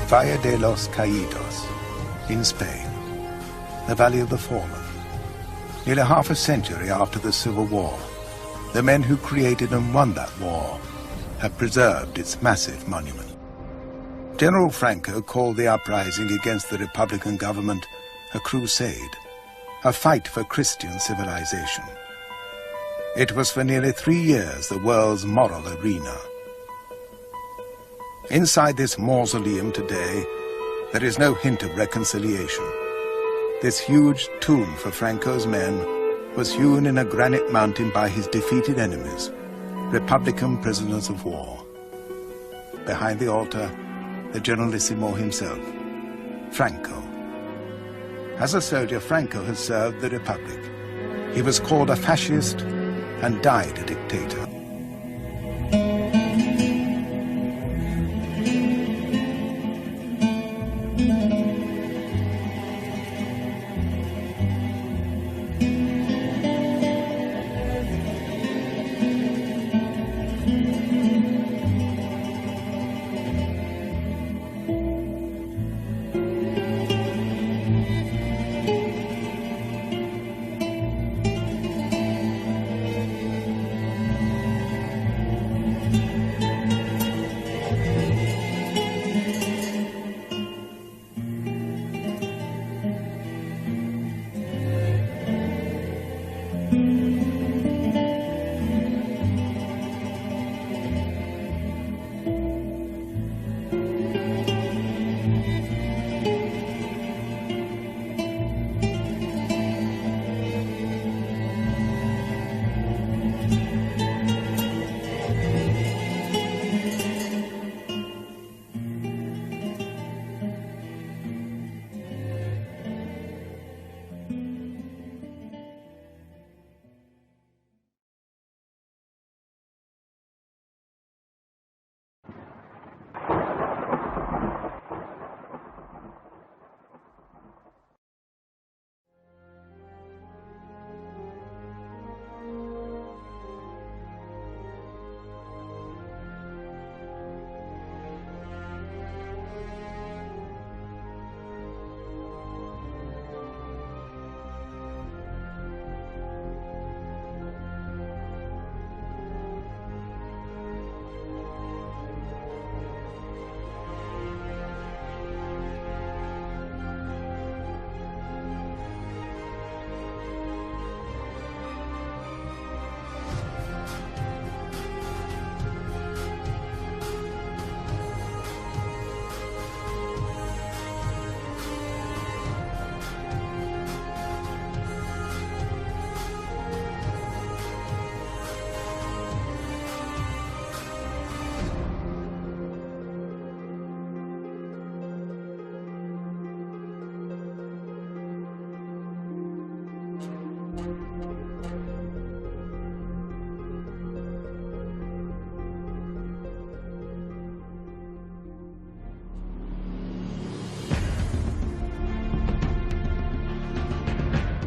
Valle de los Caídos, in Spain, the Valley of the Fallen. Nearly half a century after the Civil War, the men who created and won that war have preserved its massive monument. General Franco called the uprising against the Republican government a crusade, a fight for Christian civilization. It was for nearly 3 years the world's moral arena. Inside this mausoleum today, there is no hint of reconciliation. This huge tomb for Franco's men was hewn in a granite mountain by his defeated enemies, Republican prisoners of war. Behind the altar, the Generalissimo himself, Franco. As a soldier, Franco had served the Republic. He was called a fascist and died a dictator.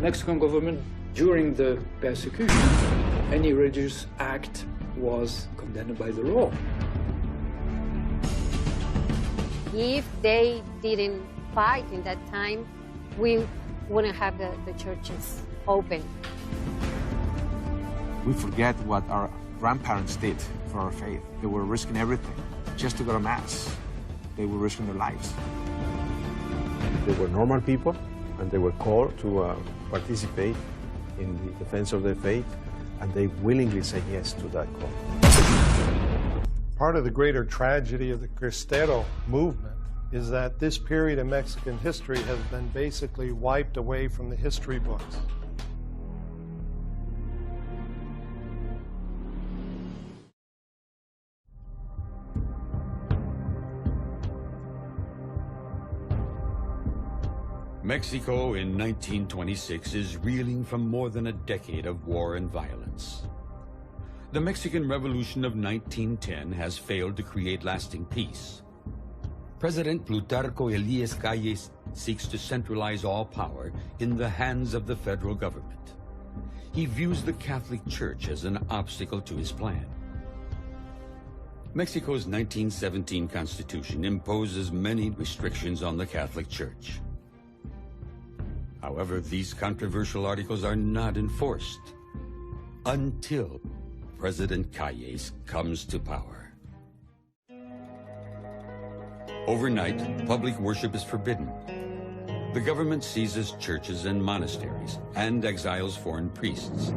Mexican government, during the persecution, any religious act was condemned by the law. If they didn't fight in that time, we wouldn't have the churches open. We forget what our grandparents did for our faith. They were risking everything just to go to Mass. They were risking their lives. They were normal people, and they were called to participate in the defense of their faith, and they willingly said yes to that call. Part of the greater tragedy of the Cristero movement is that this period in Mexican history has been basically wiped away from the history books. Mexico in 1926 is reeling from more than a decade of war and violence. The Mexican Revolution of 1910 has failed to create lasting peace. President Plutarco Elias Calles seeks to centralize all power in the hands of the federal government. He views the Catholic Church as an obstacle to his plan. Mexico's 1917 Constitution imposes many restrictions on the Catholic Church. However, these controversial articles are not enforced until President Calles comes to power. Overnight, public worship is forbidden. The government seizes churches and monasteries and exiles foreign priests.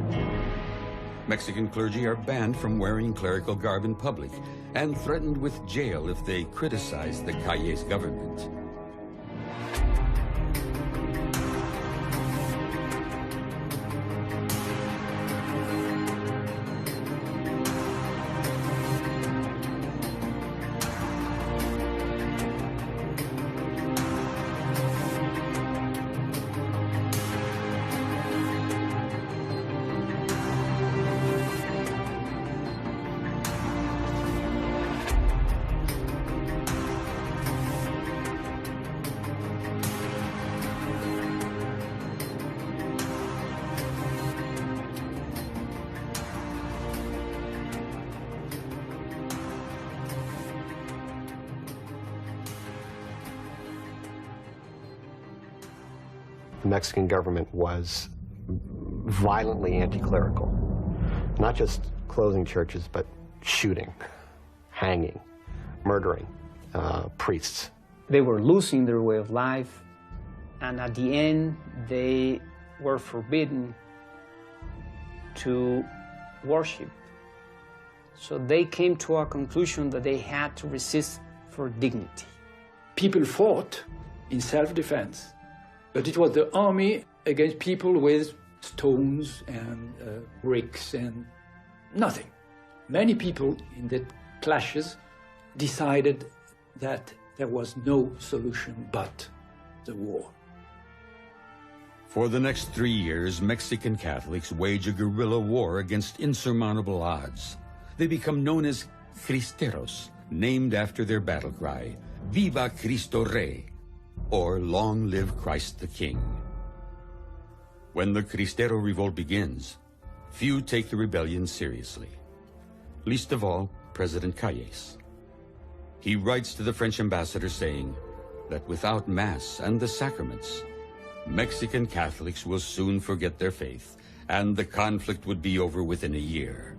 Mexican clergy are banned from wearing clerical garb in public and threatened with jail if they criticize the Calles government. The Mexican government was violently anti-clerical. Not just closing churches, but shooting, hanging, murdering priests. They were losing their way of life, and at the end, they were forbidden to worship. So they came to a conclusion that they had to resist for dignity. People fought in self-defense, but it was the army against people with stones and bricks and nothing. Many people in the clashes decided that there was no solution but the war. For the next 3 years, Mexican Catholics wage a guerrilla war against insurmountable odds. They become known as Cristeros, named after their battle cry, Viva Cristo Rey, or Long Live Christ the King. When the Cristero revolt begins, few take the rebellion seriously. Least of all, President Calles. He writes to the French ambassador saying that without Mass and the sacraments, Mexican Catholics will soon forget their faith, and the conflict would be over within a year.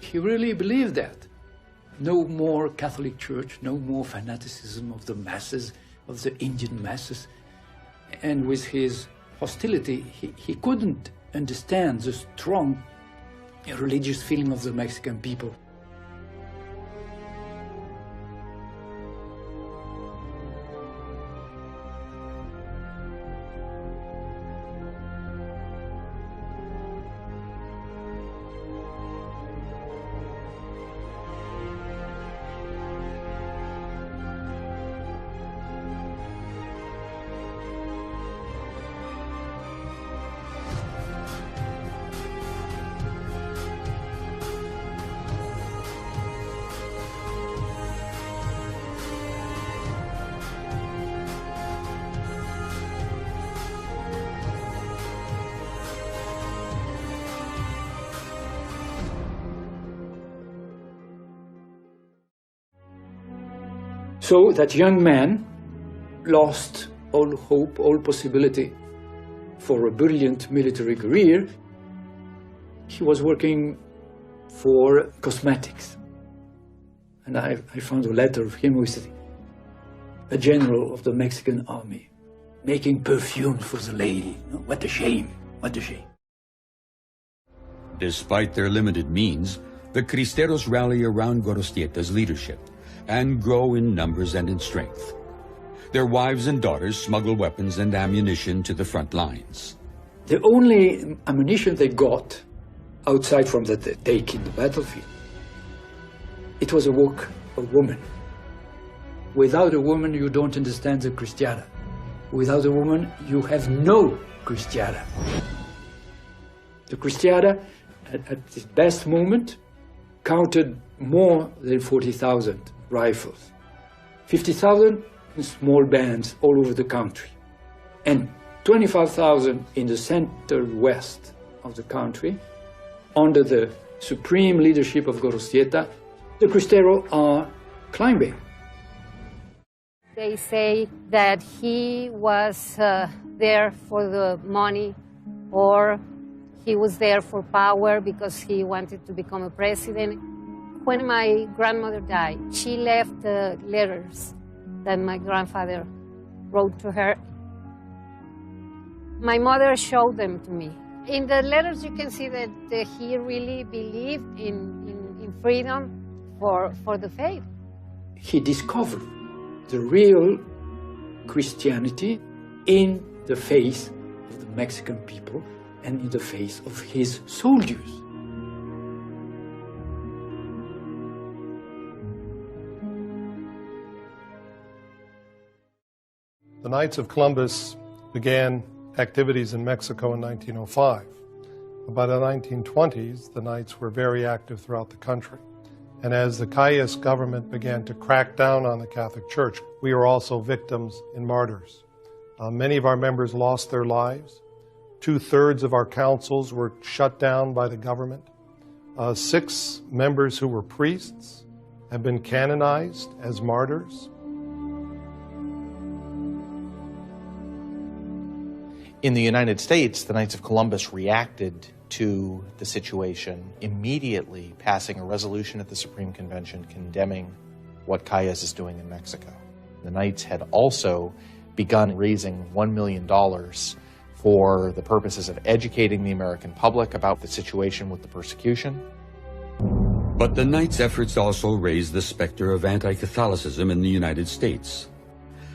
He really believed that. No more Catholic Church, no more fanaticism of the masses, of the Indian masses. And with his hostility, he couldn't understand the strong religious feeling of the Mexican people. So that young man lost all hope, all possibility for a brilliant military career. He was working for cosmetics. And I found a letter of him who said, a general of the Mexican army, making perfume for the lady. What a shame, what a shame. Despite their limited means, the Cristeros rally around Gorostieta's leadership and grow in numbers and in strength. Their wives and daughters smuggle weapons and ammunition to the front lines. The only ammunition they got outside from that they take in the battlefield, it was a woman. Without a woman, you don't understand the Cristiada. Without a woman, you have no Cristiada. The Cristiada, at its best moment, counted more than 40,000 rifles, 50,000 in small bands all over the country, and 25,000 in the center-west of the country. Under the supreme leadership of Gorostieta, the Cristeros are climbing. They say that he was there for the money, or he was there for power because he wanted to become a president. When my grandmother died, she left letters that my grandfather wrote to her. My mother showed them to me. In the letters you can see that he really believed in freedom for the faith. He discovered the real Christianity in the face of the Mexican people and in the face of his soldiers. The Knights of Columbus began activities in Mexico in 1905. By the 1920s, the Knights were very active throughout the country. And as the Calles government began to crack down on the Catholic Church, we were also victims and martyrs. Many of our members lost their lives. 2/3 of our councils were shut down by the government. 6 members who were priests have been canonized as martyrs. In the United States, the Knights of Columbus reacted to the situation, immediately passing a resolution at the Supreme Convention condemning what Calles is doing in Mexico. The Knights had also begun raising $1 million for the purposes of educating the American public about the situation with the persecution. But the Knights' efforts also raised the specter of anti-Catholicism in the United States.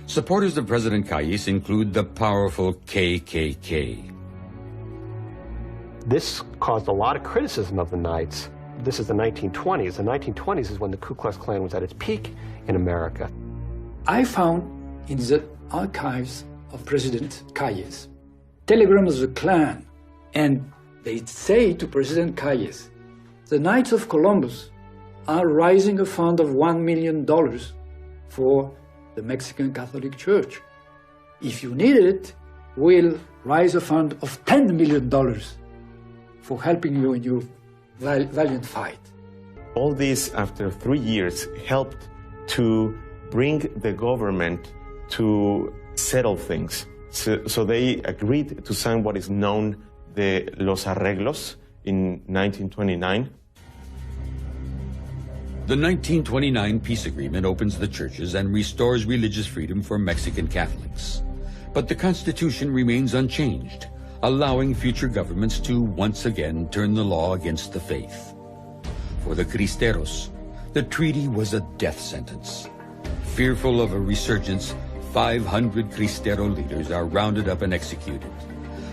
Supporters of President Calles include the powerful KKK. This caused a lot of criticism of the Knights. This is the 1920s. The 1920s is when the Ku Klux Klan was at its peak in America. I found in the archives of President Calles telegrams of the Klan, and they say to President Calles, the Knights of Columbus are raising a fund of $1 million for the Mexican Catholic Church. If you need it, we'll raise a fund of $10 million for helping you in your valiant fight. All this, after 3 years, helped to bring the government to settle things. So they agreed to sign what is known the Los Arreglos in 1929. The 1929 peace agreement opens the churches and restores religious freedom for Mexican Catholics. But the Constitution remains unchanged, allowing future governments to once again turn the law against the faith. For the Cristeros, the treaty was a death sentence. Fearful of a resurgence, 500 Cristero leaders are rounded up and executed.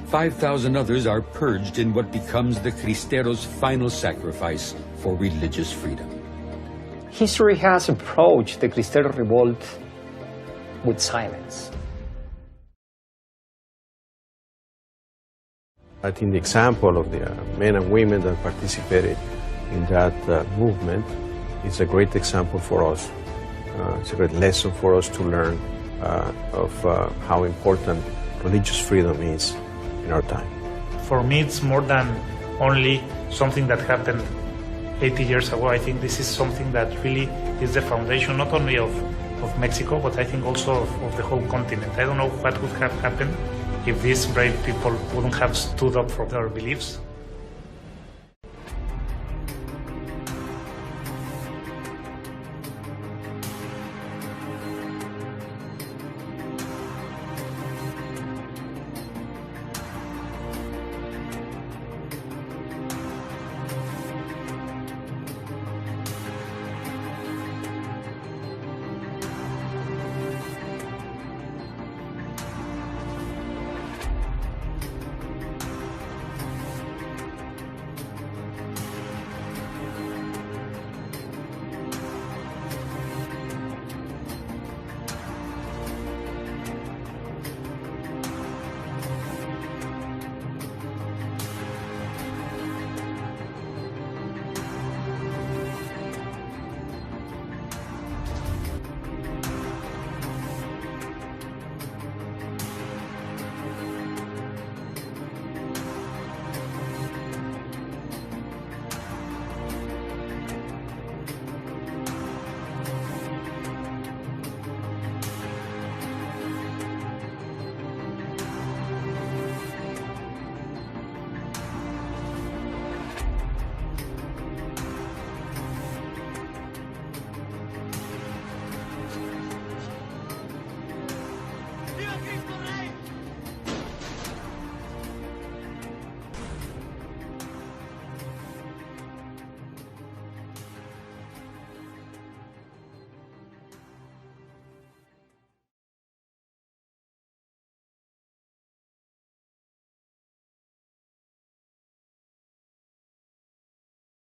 5,000 others are purged in what becomes the Cristeros' final sacrifice for religious freedom. History has approached the Cristero revolt with silence. I think the example of the men and women that participated in that movement is a great example for us. It's a great lesson for us to learn of how important religious freedom is in our time. For me, it's more than only something that happened 80 years ago. I think this is something that really is the foundation not only of of Mexico, but I think also of the whole continent. I don't know what would have happened if these brave people wouldn't have stood up for their beliefs.